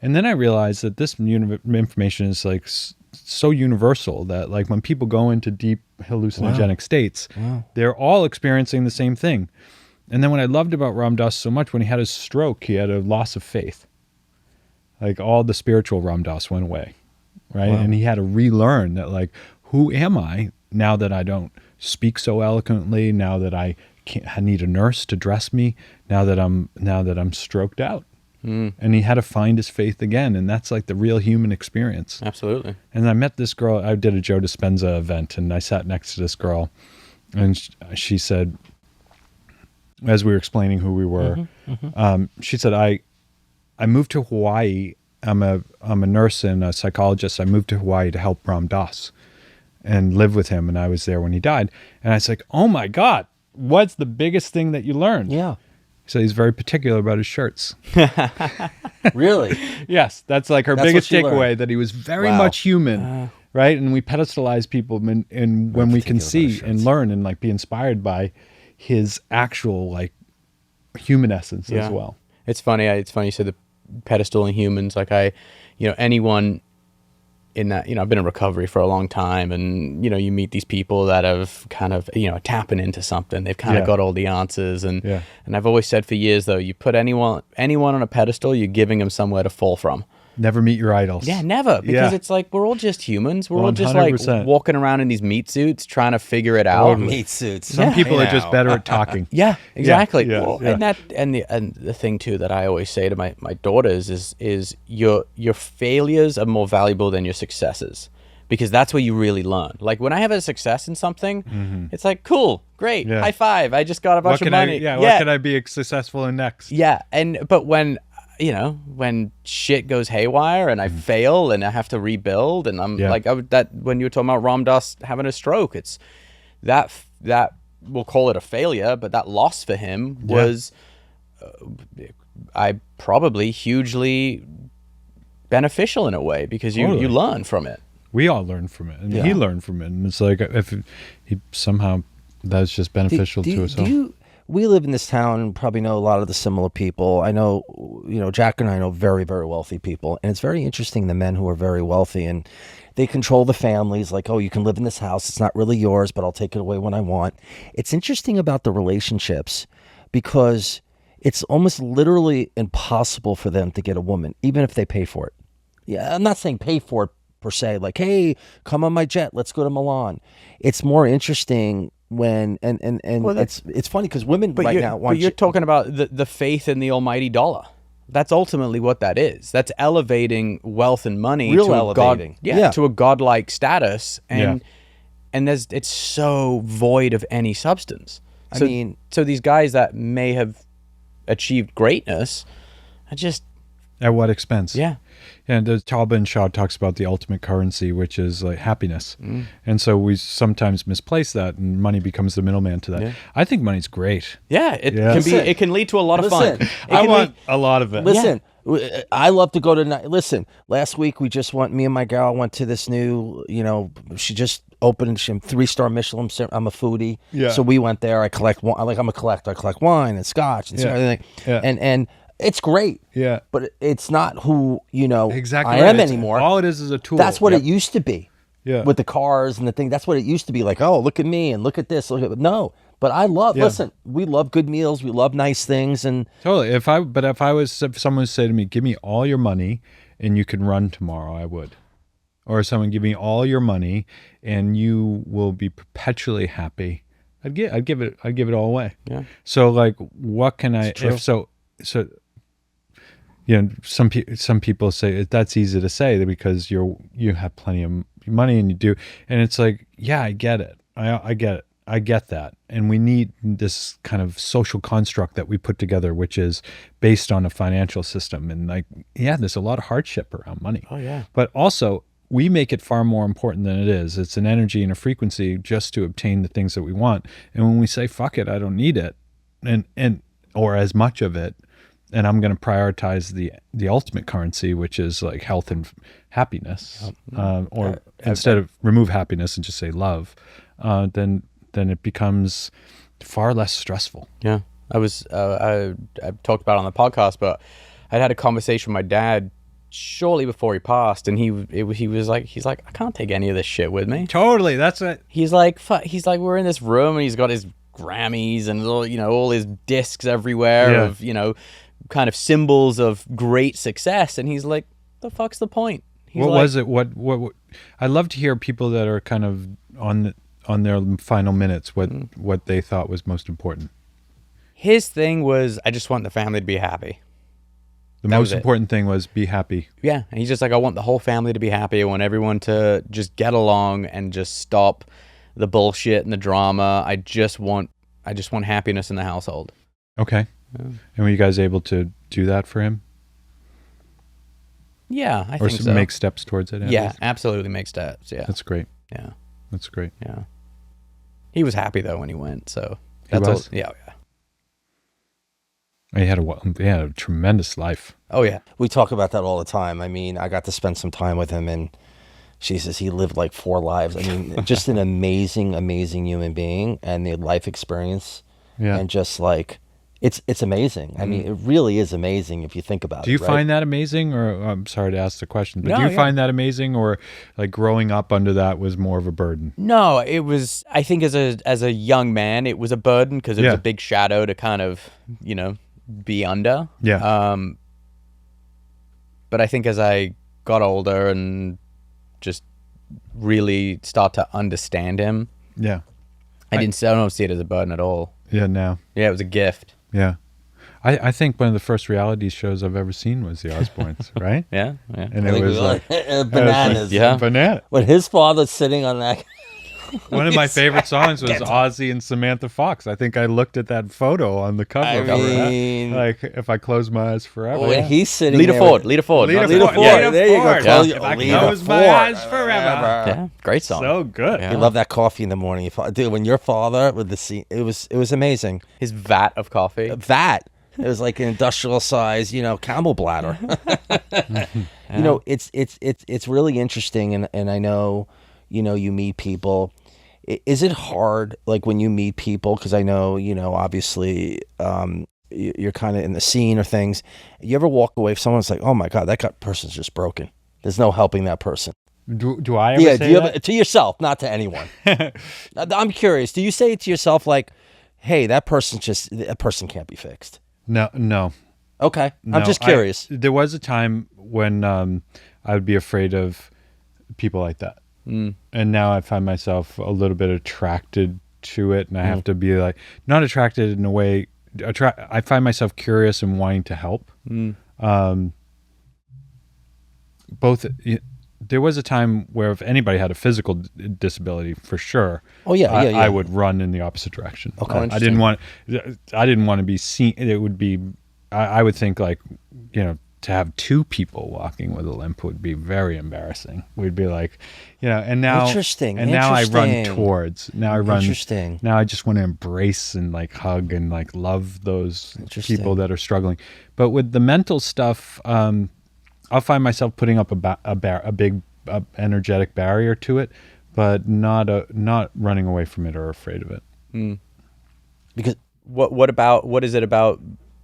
And then I realized that this information is like so universal that, like, when people go into deep hallucinogenic states, they're all experiencing the same thing. And then what I loved about Ram Dass so much, when he had his stroke, he had a loss of faith. Like, all the spiritual Ram Dass went away, right? And he had to relearn that, like, who am I now that I don't speak so eloquently, now that I need a nurse to dress me, now that I'm stroked out. And he had to find his faith again, and that's like the real human experience. Absolutely. And I met this girl. I did a Joe Dispenza event, and I sat next to this girl, and she said, as we were explaining who we were, she said, I moved to Hawaii. I'm a nurse and a psychologist. I moved to Hawaii to help Ram Dass and live with him. And I was there when he died. And I was like, oh my God, what's the biggest thing that you learned? Yeah. So he's very particular about his shirts. Really? Yes. That's like her biggest takeaway, that he was very much human. Right. And we pedestalize people and when we can see and learn and like be inspired by his actual like human essence as well. It's funny you said the pedestaling humans. Like anyone in that, I've been in recovery for a long time, and you meet these people that have kind of tapping into something. They've kind of got all the answers, and I've always said for years, though, you put anyone on a pedestal, you're giving them somewhere to fall from. Never meet your idols. Yeah, never. Because it's like, we're all just humans. We're all just like walking around in these meat suits trying to figure it out. Meat suits. Some people are just better at talking. Yeah, exactly. Yeah, well, and the thing too that I always say to my daughters is your failures are more valuable than your successes, because that's where you really learn. Like when I have a success in something, it's like, cool, great, high five. I just got a bunch of money. What can I be successful in next? Yeah, but when shit goes haywire and I fail and I have to rebuild, and I'm like, when you were talking about Ram Dass having a stroke, it's that we'll call it a failure, but that loss for him was, I probably hugely beneficial in a way, because you learn from it. We all learn from it, and he learned from it, and it's like if he somehow that's just beneficial to us all. We live in this town and probably know a lot of the similar people. I know, Jack and I know very, very wealthy people. And it's very interesting, the men who are very wealthy, and they control the families. Like, oh, you can live in this house. It's not really yours, but I'll take it away when I want. It's interesting about the relationships, because it's almost literally impossible for them to get a woman, even if they pay for it. Yeah, I'm not saying pay for it per se, like, hey, come on my jet, let's go to Milan. It's more interesting when it's funny because women now want. But you're talking about the faith in the almighty dollar. That's ultimately what that is. That's elevating wealth and money to a godlike status, and it's so void of any substance. So these guys that may have achieved greatness are just, at what expense? Yeah. And the Talbot and Shaw talks about the ultimate currency, which is like happiness. And so we sometimes misplace that, and money becomes the middleman to that. Yeah. I think money's great. Yeah, it can lead to a lot of fun. I want a lot of it. Listen, I love to go to listen, last week me and my gal went to this new, she just opened, she 3-star Michelin. I'm a foodie. Yeah. So we went there. I collect wine. I'm a collector. I collect wine and scotch and everything. Yeah. And it's great. Yeah. But it's not who, exactly I am anymore. All it is a tool. That's what it used to be. Yeah. With the cars and the thing. That's what it used to be. Like, oh, look at me and look at this. No. But I love, listen, we love good meals. We love nice things. And totally. If someone would say to me, give me all your money and you can run tomorrow, I would. Or someone give me all your money and you will be perpetually happy, I'd give it all away. Yeah. So like, what can some people say that's easy to say because you have plenty of money and you do, and it's like, yeah, I get it. I get it. I get that. And we need this kind of social construct that we put together, which is based on a financial system. And like, yeah, there's a lot of hardship around money. Oh yeah. But also we make it far more important than it is. It's an energy and a frequency just to obtain the things that we want. And when we say, fuck it, I don't need it, and or as much of it, and I'm going to prioritize the ultimate currency, which is like health and happiness, or instead of remove happiness and just say love, then it becomes far less stressful. Yeah. I talked about it on the podcast, but I'd had a conversation with my dad shortly before he passed, and he was like, I can't take any of this shit with me. Totally. That's it. He's like, we're in this room and he's got his Grammys and all his discs everywhere of, kind of symbols of great success, and he's like, the fuck's the point? What was it? What I love to hear people that are kind of on their final minutes what they thought was most important. His thing was, I just want the family to be happy. The most important thing was be happy. Yeah, and he's just like, I want the whole family to be happy. I want everyone to just get along and just stop the bullshit and the drama. I just want happiness in the household. Okay. Yeah. And were you guys able to do that for him? Yeah, I or think so. make steps towards it. Yeah, absolutely make steps. Yeah, that's great. Yeah, that's great. Yeah, he was happy though when he went. So he was. Yeah. He had a tremendous life. Oh yeah, we talk about that all the time. I mean, I got to spend some time with him, and Jesus, he lived like 4 lives. I mean, just an amazing, amazing human being, and the life experience, and just like it's amazing. I mean, it really is amazing if you think about it. Do you find that amazing, or I'm sorry to ask the question, but do you find that amazing, or like growing up under that was more of a burden? No, it was. I think as a young man, it was a burden because it was a big shadow to kind of be under. Yeah. But I think as I got older and just really start to understand him, I don't see it as a burden at all. Yeah, now. Yeah, it was a gift. Yeah. I think one of the first reality shows I've ever seen was the Osbournes, right? Yeah. And it was like Bananas. Banana. When his father's sitting on that. One of my favorite songs was Ozzy and Samantha Fox. I think I looked at that photo on the cover. I mean, like, if I close my eyes forever. When he's sitting Lead there. Ford. There you go. If I close my eyes forever. Yeah, great song. So good. You love that coffee in the morning. Dude, when your father with the scene, it was amazing. His vat of coffee. It was like an industrial size, camel bladder. It's really interesting, and I know, you meet people. Is it hard, like when you meet people? Because I know, obviously, you're kind of in the scene or things. You ever walk away from someone's like, oh my God, that person's just broken. There's no helping that person. Do I ever say that? To yourself, not to anyone. I'm curious. Do you say it to yourself like, hey, that person can't be fixed? No. Okay. I'm just curious. There was a time when I would be afraid of people like that. And now I find myself a little bit attracted to it, and I have to be like, not attracted in a way. I find myself curious and wanting to help. Both. There was a time where if anybody had a physical disability, for sure, I would run in the opposite direction. Okay, I didn't want to be seen. It would be. I would think like, to have 2 people walking with a limp would be very embarrassing. We'd be like, and now now I run towards. Now I run. Interesting. Now I just want to embrace and like hug and like love those people that are struggling. But with the mental stuff, I'll find myself putting up a big energetic barrier to it, but not running away from it or afraid of it. Because what is it about?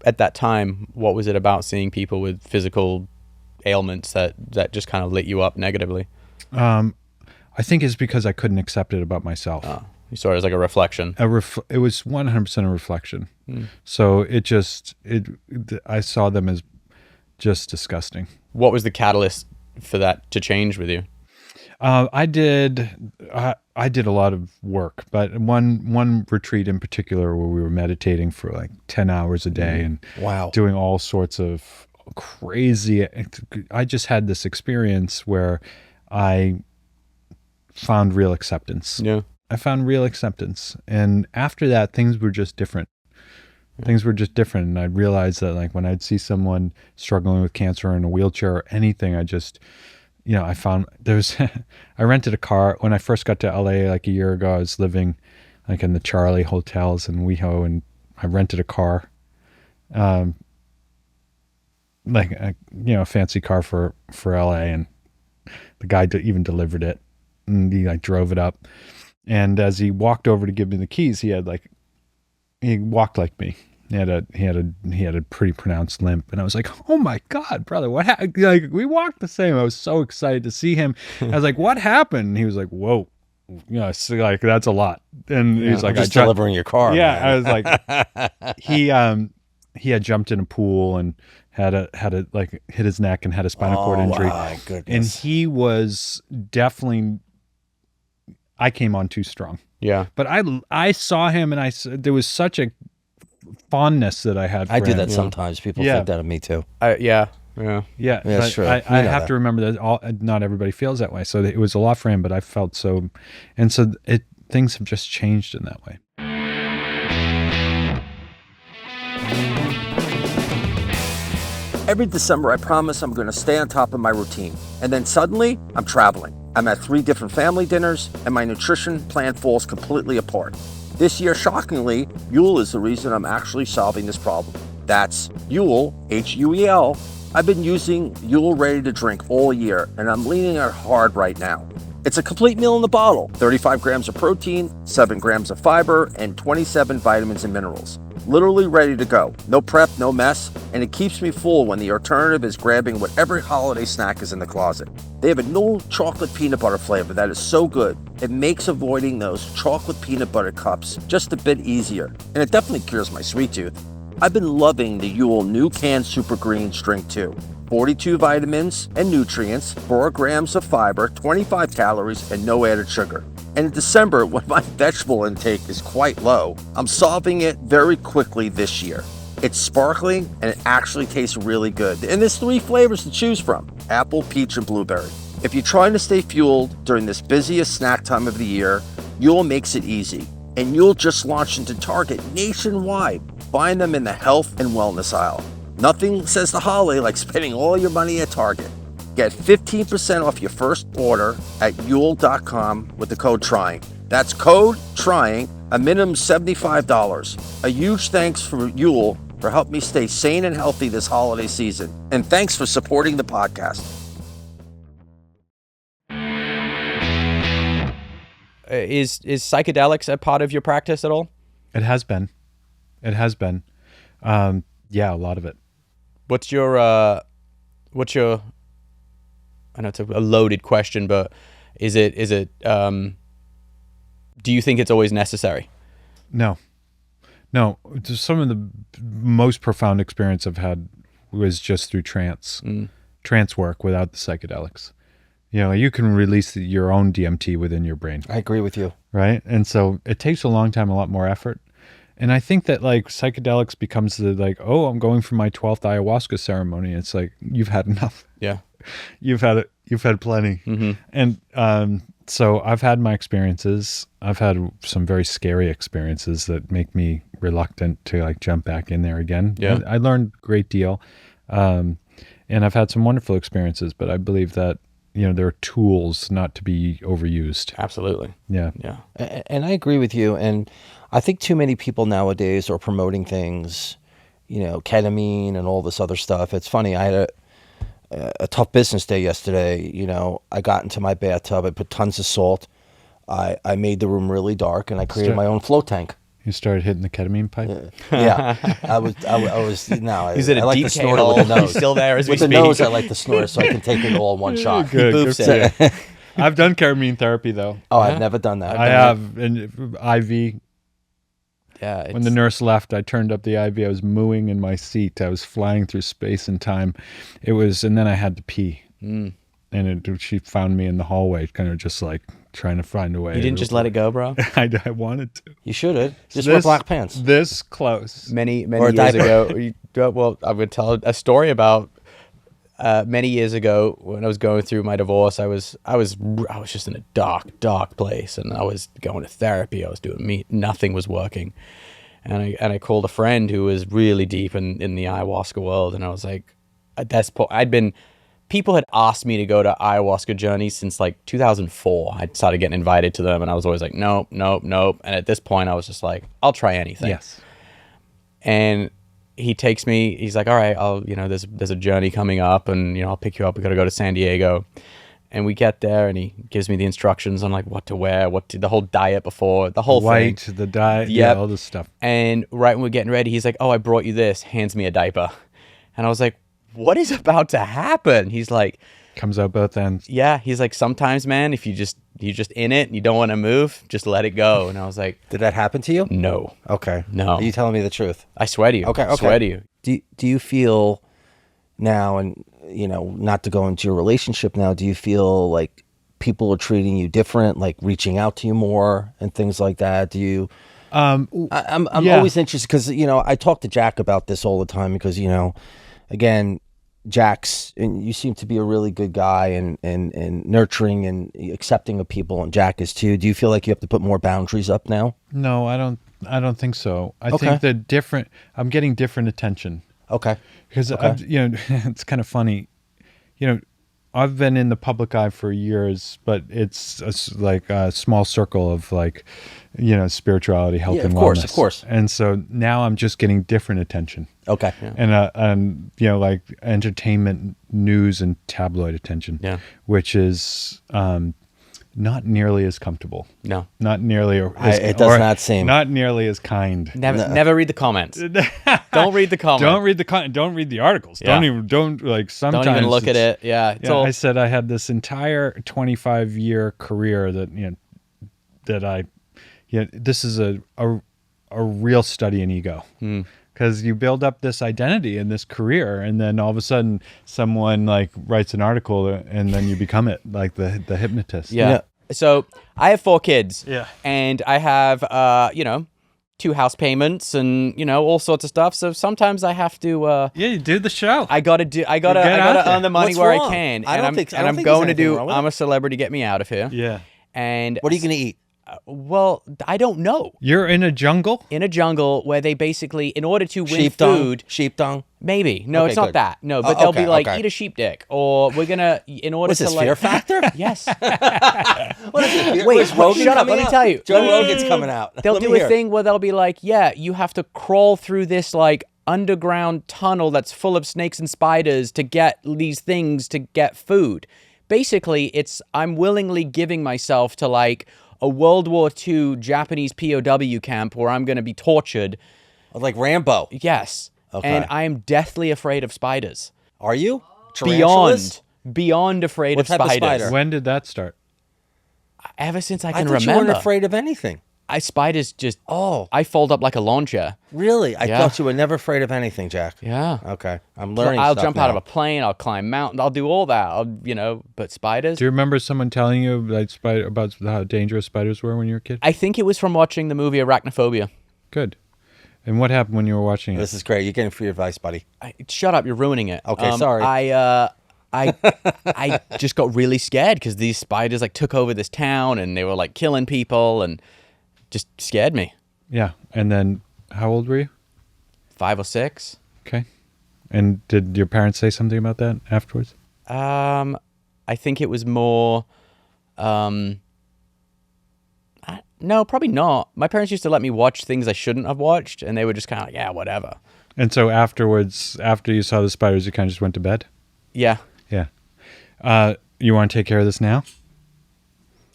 At that time, what was it about seeing people with physical ailments that just kind of lit you up negatively? I think it's because I couldn't accept it about myself. You saw it as like a reflection. It was 100% a reflection. So I saw them as just disgusting. What was the catalyst for that to change with you? I did a lot of work, but one retreat in particular where we were meditating for like 10 hours a day and doing all sorts of crazy. I just had this experience where I found real acceptance. Yeah. I found real acceptance. And after that, things were just different. Things were just different. And I realized that like when I'd see someone struggling with cancer or in a wheelchair or anything, I just... I found I rented a car when I first got to LA like a year ago. I was living like in the Charlie hotels in WeHo, and I rented a car, like a fancy car for LA, and the guy even delivered it, and he like drove it up, and as he walked over to give me the keys, he walked like me. He had a pretty pronounced limp, and I was like, "Oh my God, brother, what happened?" Like we walked the same. I was so excited to see him. I was like, "What happened?" And he was like, "Whoa, so like that's a lot." And he's like, "I'm just delivering your car." Yeah, man. I was like, he had jumped in a pool and had a like hit his neck and had a spinal cord injury. My goodness. And he was definitely. I came on too strong. Yeah, but I saw him, and there was such a fondness that I had for I do him. that sometimes. People think that of me too. Yeah. That's true. I have to remember that not everybody feels that way. So it was a lot for him, but I felt so, and so things have just changed in that way. Every December, I promise I'm going to stay on top of my routine. And then suddenly, I'm traveling. I'm at 3 different family dinners, and my nutrition plan falls completely apart. This year, shockingly, Yule is the reason I'm actually solving this problem. That's Yule, H-U-E-L. I've been using Yule Ready to Drink all year, and I'm leaning on it hard right now. It's a complete meal in the bottle. 35 grams of protein, 7 grams of fiber, and 27 vitamins and minerals. Literally ready to go. No prep, no mess, and it keeps me full when the alternative is grabbing whatever holiday snack is in the closet. They have a no chocolate peanut butter flavor that is so good. It makes avoiding those chocolate peanut butter cups just a bit easier, and it definitely cures my sweet tooth. I've been loving the Yule New Can Super Greens drink too. 42 vitamins and nutrients, 4 grams of fiber, 25 calories, and no added sugar. And in December, when my vegetable intake is quite low, I'm solving it very quickly this year. It's sparkling and it actually tastes really good. And there's 3 flavors to choose from: apple, peach, and blueberry. If you're trying to stay fueled during this busiest snack time of the year, Yule makes it easy. And Yule just launched into Target nationwide. Find them in the health and wellness aisle. Nothing says the holiday like spending all your money at Target. Get 15% off your first order at Yule.com with the code TRYING. That's code TRYING, a minimum $75. A huge thanks for Yule for helping me stay sane and healthy this holiday season. And thanks for supporting the podcast. Is psychedelics a part of your practice at all? It has been. Yeah, a lot of it. What's your I know it's a loaded question, but is it do you think it's always necessary? No. Some of the most profound experience I've had was just through trance work without the psychedelics. You know, you can release your own DMT within your brain. I agree with you. Right? And so it takes a long time, a lot more effort. And I think that like psychedelics becomes the like, oh, I'm going for my 12th ayahuasca ceremony. It's like, you've had enough. Yeah. You've had plenty. Mm-hmm. And so I've had my experiences. I've had some very scary experiences that make me reluctant to like jump back in there again. Yeah. I learned a great deal. And I've had some wonderful experiences, but I believe that, you know, there are tools not to be overused. Absolutely. Yeah. Yeah. And I agree with you. And I think too many people nowadays are promoting things, you know, ketamine and all this other stuff. It's funny. I had a tough business day yesterday. You know, I got into my bathtub. I put tons of salt. I made the room really dark, and I created my own float tank. You started hitting the ketamine pipe? Yeah. I was no. He's in a like deep to snort it with the nose. He's still there as we with speak. the nose, I like to snort it so I can take it all in one shot. Good. He boofs it. I've done ketamine therapy though. Oh, I've never done that. I have an IV. Yeah. When the nurse left, I turned up the IV. I was mooing in my seat. I was flying through space and time. And then I had to pee. And she found me in the hallway, kind of just like trying to find a way. You didn't just let it go, bro? I wanted to. You should have. Just wear black pants. This close. Many years ago. Well, I would tell a story about many years ago when I was going through my divorce. I was just in a dark place, and I was going to therapy. I was doing nothing was working, and I called a friend who was really deep in the ayahuasca world, and I was like, at that point, people had asked me to go to ayahuasca journeys since like 2004. I started getting invited to them, and I was always like, nope. And at this point, I was just like, I'll try anything. Yes. And he takes me, he's like, all right, there's a journey coming up, and, I'll pick you up. We got to go to San Diego. And we get there, and he gives me the instructions on like what to wear, the whole diet before, the whole thing. The diet, yeah, all this stuff. And right when we're getting ready, he's like, oh, I brought you this, hands me a diaper. And I was like, what is about to happen? He's like, comes out both ends. Yeah, he's like, sometimes, man, if you're just in it and you don't want to move, just let it go. And I was like, did that happen to you? No. Okay. No. Are you telling me the truth? I swear to you. Okay. I swear to you. Do you feel now, and not to go into your relationship now, do you feel like people are treating you different, like reaching out to you more and things like that? Do you? I'm always interested because I talk to Jack about this all the time because again, Jack's, and you seem to be a really good guy and nurturing and accepting of people, and Jack is too. Do you feel like you have to put more boundaries up now? No, I don't think so. I think I'm getting different attention. Okay. Because it's kind of funny. I've been in the public eye for years, but it's like a small circle of like, spirituality, health, and wellness. Of course. And so now I'm just getting different attention. Okay. Yeah. And like entertainment, news, and tabloid attention. Yeah. Which is not nearly as comfortable. No. Not nearly as it does not seem. Not nearly as kind. Never read the comments. Don't read the comments. Don't read the articles. Yeah. Sometimes don't even look at it. Yeah. I said I had this entire 25-year career that this is a real study in ego. Because you build up this identity in this career, and then all of a sudden someone like writes an article, and then you become it, like the hypnotist. Yeah. So I have 4 kids. Yeah. And I have 2 house payments and all sorts of stuff. So sometimes I have to you do the show. I gotta earn the money What's where wrong? I can. I don't think I'm there's going to anything do wrong with I'm it. a Celebrity, get me out of here. Yeah. And What are you going to eat? well, I don't know. You're in a jungle? In a jungle where they basically, in order to win food, Sheep dung? maybe. No, Okay, it's not good. that. No, but they'll be okay, like, okay. eat a sheep dick, or we're gonna, in order What's to this, like, Fear Factor? Yes. What is it? Wait, Where's Rogan shut up, coming let me out? tell you. Joe Rogan's coming out. They'll Let me do a hear. thing where they'll be like, yeah, you have to crawl through this like underground tunnel that's full of snakes and spiders to get these things to get food. Basically, I'm willingly giving myself to like a World War II Japanese POW camp where I'm going to be tortured. Like Rambo. Yes. Okay. And I am deathly afraid of spiders. Are you? Tarantulas? Beyond afraid What of type of spiders. spider? When did that start? Ever since I I can thought you remember. weren't afraid of anything. Spiders just, Oh. I fold up like a launcher. Really? I Yeah. thought you were never afraid of anything, Jack. Yeah. Okay. I'm learning I'll stuff jump now. out of a plane. I'll climb mountains. I'll do all that. But spiders. Do you remember someone telling you about how dangerous spiders were when you were a kid? I think it was from watching the movie Arachnophobia. Good. And what happened when you were watching it? This is great. You're getting free advice, buddy. Shut up! You're ruining it. Okay, sorry. I just got really scared because these spiders like took over this town and they were like killing people and just scared me. Yeah. And then how old were you? 5 or 6. Okay. And did your parents say something about that afterwards? I think it was more. No, probably not. My parents used to let me watch things I shouldn't have watched, and they were just kind of like, yeah, whatever. And so afterwards, after you saw the spiders, you kind of just went to bed? Yeah. Yeah. You want to take care of this now?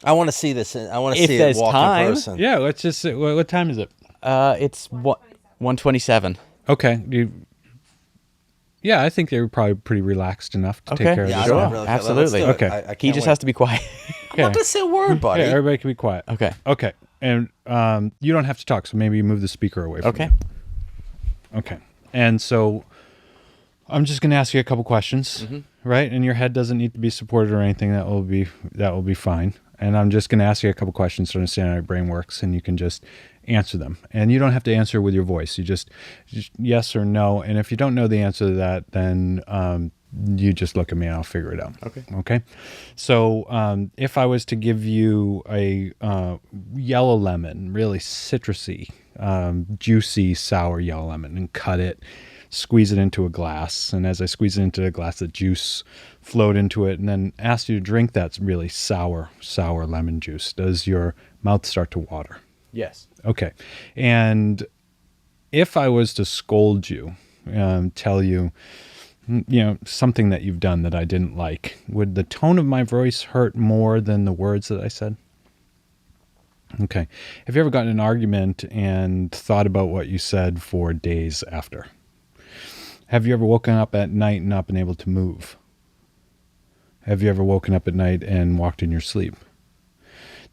I want to see this. I want to If see it there's walk time. in person. Yeah, let's just what time is it? It's 1:27. Okay. Yeah, I think they were probably pretty relaxed enough to take care of Yeah, this. I Sure. don't really care. Absolutely. Let's do it. Okay. I He can't just wait. has to be quiet. I'm not going to say a word, buddy. Yeah, everybody can be quiet. Okay. Okay. And you don't have to talk, so maybe you move the speaker away from Okay. you. Okay. And so I'm just going to ask you a couple questions, right? And your head doesn't need to be supported or anything. That will be fine. And I'm just going to ask you a couple questions to understand how your brain works, and you can just answer them. And you don't have to answer with your voice. You just yes or no. And if you don't know the answer to that, then you just look at me and I'll figure it out. Okay. Okay. So if I was to give you a yellow lemon, really citrusy, juicy, sour yellow lemon, and cut it, squeeze it into a glass, and as I squeeze it into a glass, the juice flowed into it, and then asked you to drink that really sour lemon juice, does your mouth start to water? Yes. Okay. And if I was to scold you, tell you, something that you've done that I didn't like, would the tone of my voice hurt more than the words that I said? Okay. Have you ever gotten in an argument and thought about what you said for days after? Have you ever woken up at night and not been able to move? Have you ever woken up at night and walked in your sleep?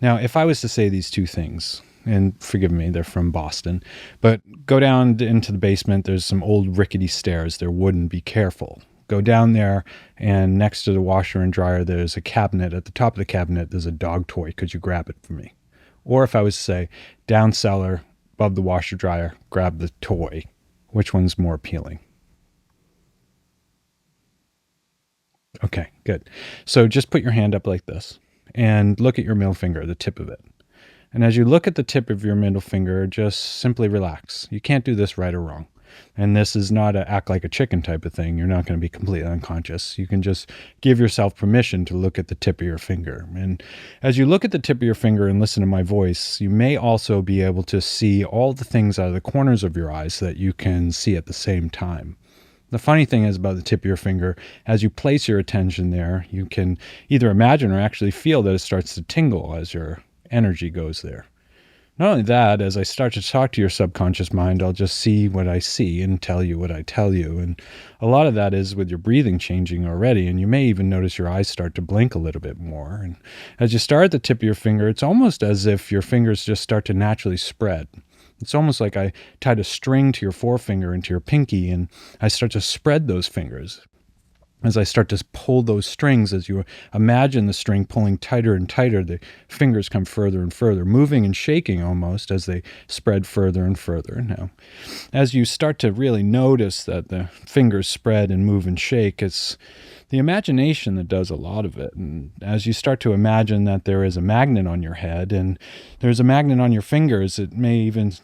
Now, if I was to say these two things, and forgive me, they're from Boston, but go down into the basement, there's some old rickety stairs, they're wooden, be careful. Go down there, and next to the washer and dryer, there's a cabinet. At the top of the cabinet, there's a dog toy. Could you grab it for me? Or if I was to say, down cellar, above the washer dryer, grab the toy. Which one's more appealing? Okay, good. So just put your hand up like this and look at your middle finger, the tip of it. And as you look at the tip of your middle finger, just simply relax. You can't do this right or wrong. And this is not a act like a chicken type of thing. You're not going to be completely unconscious. You can just give yourself permission to look at the tip of your finger. And as you look at the tip of your finger and listen to my voice, you may also be able to see all the things out of the corners of your eyes that you can see at the same time. The funny thing is about the tip of your finger, as you place your attention there, you can either imagine or actually feel that it starts to tingle as your energy goes there. Not only that, as I start to talk to your subconscious mind, I'll just see what I see and tell you what I tell you. And a lot of that is with your breathing changing already. And you may even notice your eyes start to blink a little bit more. And as you start at the tip of your finger, it's almost as if your fingers just start to naturally spread. It's almost like I tied a string to your forefinger and to your pinky, and I start to spread those fingers. As I start to pull those strings, as you imagine the string pulling tighter and tighter, the fingers come further and further, moving and shaking almost as they spread further and further. Now, as you start to really notice that the fingers spread and move and shake, it's the imagination that does a lot of it. And as you start to imagine that there is a magnet on your head and there's a magnet on your fingers, it may even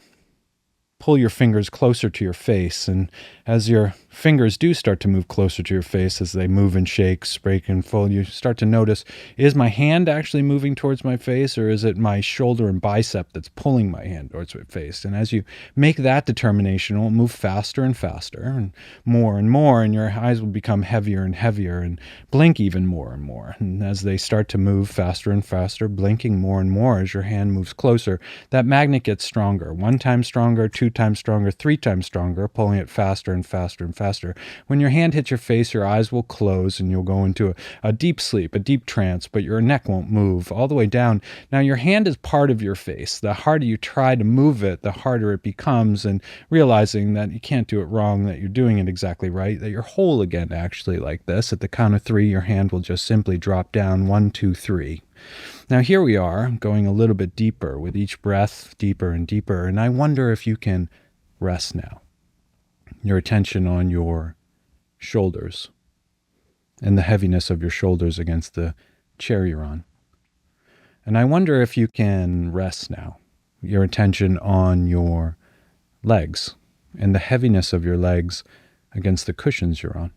pull your fingers closer to your face. And as your fingers do start to move closer to your face, as they move and shake, break and fold, you start to notice, is my hand actually moving towards my face, or is it my shoulder and bicep that's pulling my hand towards my face? And as you make that determination, it will move faster and faster and more, and your eyes will become heavier and heavier and blink even more and more. And as they start to move faster and faster, blinking more and more as your hand moves closer, that magnet gets stronger, 1 time stronger, 2 times stronger, 3 times stronger, pulling it faster and faster and faster. When your hand hits your face, your eyes will close and you'll go into a deep sleep, a deep trance, but your neck won't move all the way down. Now, your hand is part of your face. The harder you try to move it, the harder it becomes, and realizing that you can't do it wrong, that you're doing it exactly right, that you're whole again, actually, like this. At the count of 3, your hand will just simply drop down, 1, 2, 3. Now here we are, going a little bit deeper with each breath, deeper and deeper, and I wonder if you can rest now. Your attention on your shoulders and the heaviness of your shoulders against the chair you're on. And I wonder if you can rest now. Your attention on your legs and the heaviness of your legs against the cushions you're on.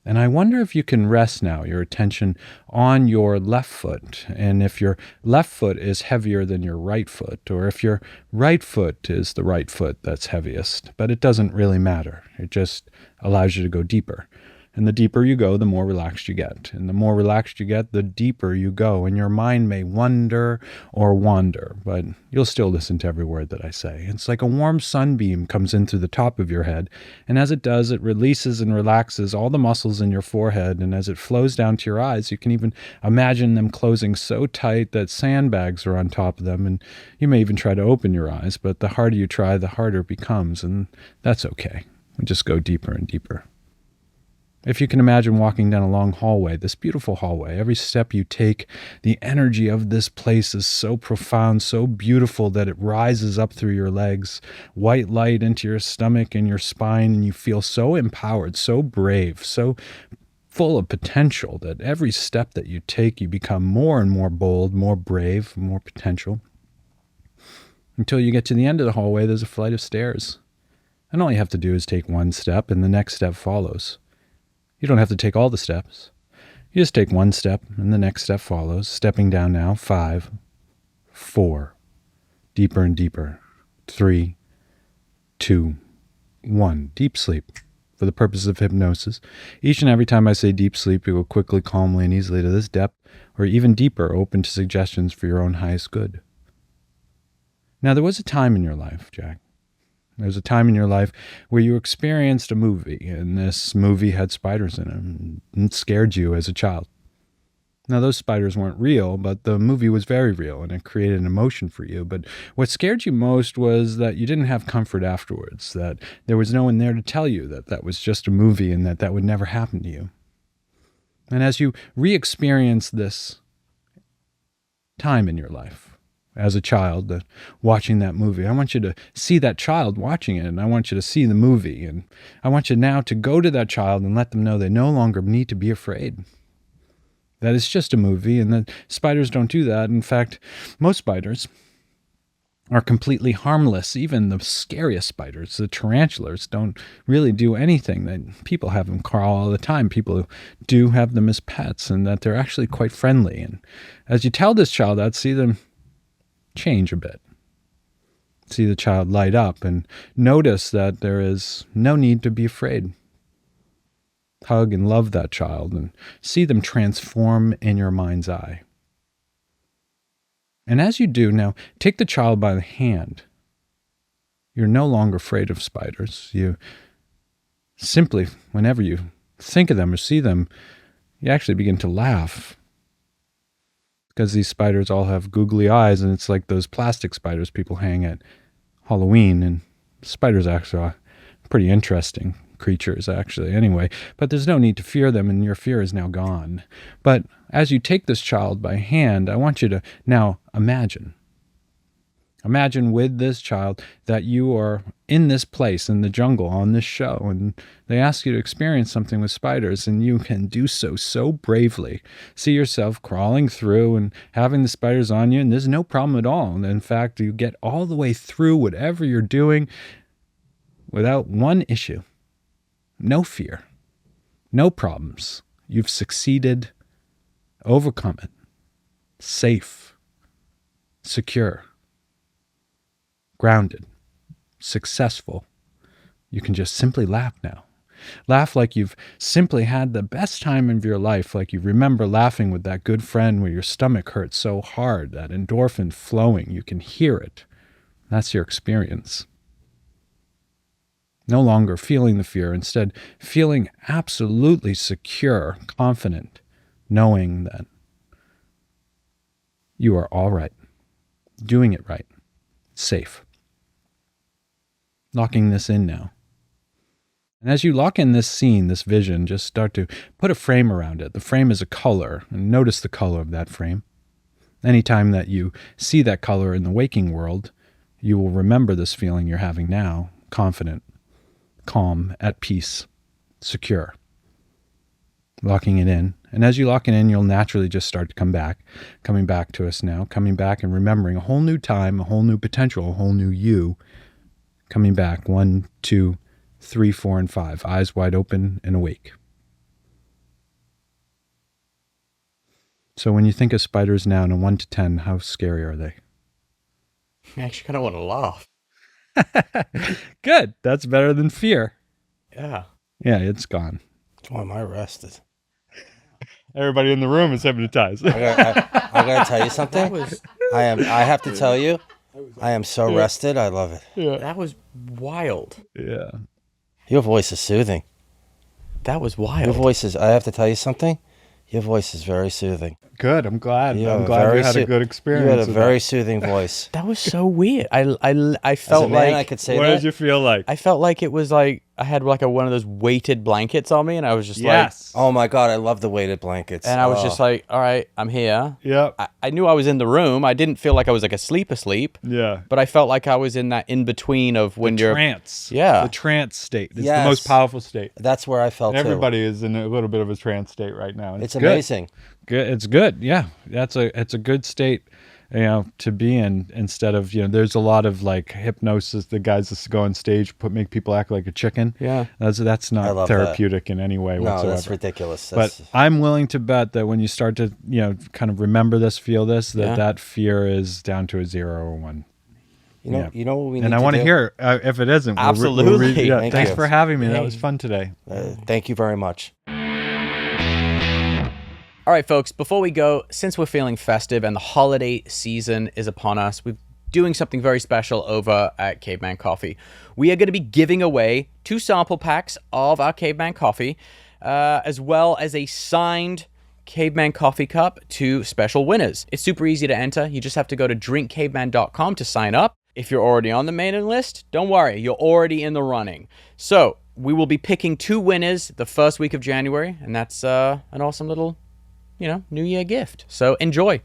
And I wonder if you can rest now, your attention on your left foot, and if your left foot is heavier than your right foot, or if your right foot is the right foot that's heaviest. But it doesn't really matter. It just allows you to go deeper. And the deeper you go, the more relaxed you get. And the more relaxed you get, the deeper you go. And your mind may wonder or wander, but you'll still listen to every word that I say. It's like a warm sunbeam comes in through the top of your head. And as it does, it releases and relaxes all the muscles in your forehead. And as it flows down to your eyes, you can even imagine them closing so tight that sandbags are on top of them. And you may even try to open your eyes, but the harder you try, the harder it becomes. And that's okay. We just go deeper and deeper. If you can imagine walking down a long hallway, this beautiful hallway, every step you take, the energy of this place is so profound, so beautiful that it rises up through your legs, white light into your stomach and your spine, and you feel so empowered, so brave, so full of potential that every step that you take, you become more and more bold, more brave, more potential. Until you get to the end of the hallway, there's a flight of stairs. And all you have to do is take one step, and the next step follows. You don't have to take all the steps. You just take one step, and the next step follows. Stepping down now, 5, 4, deeper and deeper, 3, 2, 1. Deep sleep. For the purposes of hypnosis, each and every time I say deep sleep, you will quickly, calmly, and easily to this depth, or even deeper, open to suggestions for your own highest good. Now, there was a time in your life, Jack. There was a time in your life where you experienced a movie, and this movie had spiders in it, and it scared you as a child. Now, those spiders weren't real, but the movie was very real, and it created an emotion for you. But what scared you most was that you didn't have comfort afterwards, that there was no one there to tell you that that was just a movie and that that would never happen to you. And as you re-experience this time in your life, as a child, watching that movie, I want you to see that child watching it, and I want you to see the movie, and I want you now to go to that child and let them know they no longer need to be afraid. That it's just a movie, and that spiders don't do that. In fact, most spiders are completely harmless. Even the scariest spiders, the tarantulas, don't really do anything. People have them crawl all the time. People do have them as pets, and that they're actually quite friendly. And as you tell this child that, see them change a bit. See the child light up and notice that there is no need to be afraid. Hug and love that child and see them transform in your mind's eye. And as you do now, take the child by the hand. You're no longer afraid of spiders. You simply, whenever you think of them or see them, you actually begin to laugh. Because these spiders all have googly eyes, and it's like those plastic spiders people hang at Halloween. And spiders actually are pretty interesting creatures, actually, anyway. But there's no need to fear them, and your fear is now gone. But as you take this child by hand, I want you to now imagine. Imagine with this child that you are in this place, in the jungle, on this show, and they ask you to experience something with spiders, and you can do so bravely. See yourself crawling through and having the spiders on you, and there's no problem at all. And in fact, you get all the way through whatever you're doing without one issue. No fear. No problems. You've succeeded. Overcome it. Safe. Secure. Grounded, successful. You can just simply laugh now. Laugh like you've simply had the best time of your life, like you remember laughing with that good friend where your stomach hurts so hard, that endorphin flowing, you can hear it. That's your experience. No longer feeling the fear, instead feeling absolutely secure, confident, knowing that you are all right, doing it right, safe. Locking this in now. And as you lock in this scene, this vision, just start to put a frame around it. The frame is a color, and notice the color of that frame. Anytime that you see that color in the waking world, you will remember this feeling you're having now, confident, calm, at peace, secure. Locking it in. And as you lock it in, you'll naturally just start to coming back to us now, coming back and remembering a whole new time, a whole new potential, a whole new you. Coming back, 1, 2, 3, 4, and 5. Eyes wide open and awake. So when you think of spiders now in a 1 to 10, how scary are they? I actually kind of want to laugh. Good. That's better than fear. Yeah. Yeah, it's gone. Why am I arrested? Everybody in the room is hypnotized. I gotta tell you something. I have to tell you. I am so rested. I love it. Yeah. That was wild. Yeah. Your voice is soothing. That was wild. Your voice is, I have to tell you something. Your voice is very soothing. Good. I'm glad. I'm glad we had a good experience. You had a very soothing voice. That was so weird. I felt As a man, like I could say what that. did you feel like? I felt like it was like I had like one of those weighted blankets on me, and I was just like, Oh my God, I love the weighted blankets. and I was just like, all right, I'm here. Yeah. I knew I was in the room. I didn't feel like I was like asleep, Yeah. but I felt like I was in that in between of when you're trance. Yeah. The trance state. It's Yes. the most powerful state. That's where I felt Everybody is in a little bit of a trance state right now. too. It's good. amazing. Good. It's good. Yeah. It's a good state, to be in, instead of, there's a lot of like hypnosis, the guys that go on stage, make people act like a chicken. Yeah. That's I not love therapeutic in any way No, whatsoever. that's ridiculous. But I'm willing to bet that when you start to, kind of remember this, feel this, that fear is down to a 0 or 1. you know what we need to do? And I want to hear if it isn't. Absolutely. Thanks you. for having me. That Hey. was fun today. Thank you very much. All right, folks, before we go, since we're feeling festive and the holiday season is upon us, we're doing something very special over at Caveman Coffee. We are going to be giving away 2 sample packs of our Caveman Coffee, as well as a signed Caveman Coffee cup to special winners. It's super easy to enter. You just have to go to drinkcaveman.com to sign up. If you're already on the mailing list, don't worry, you're already in the running. So we will be picking 2 winners the first week of January, and that's an awesome little New Year gift. So enjoy.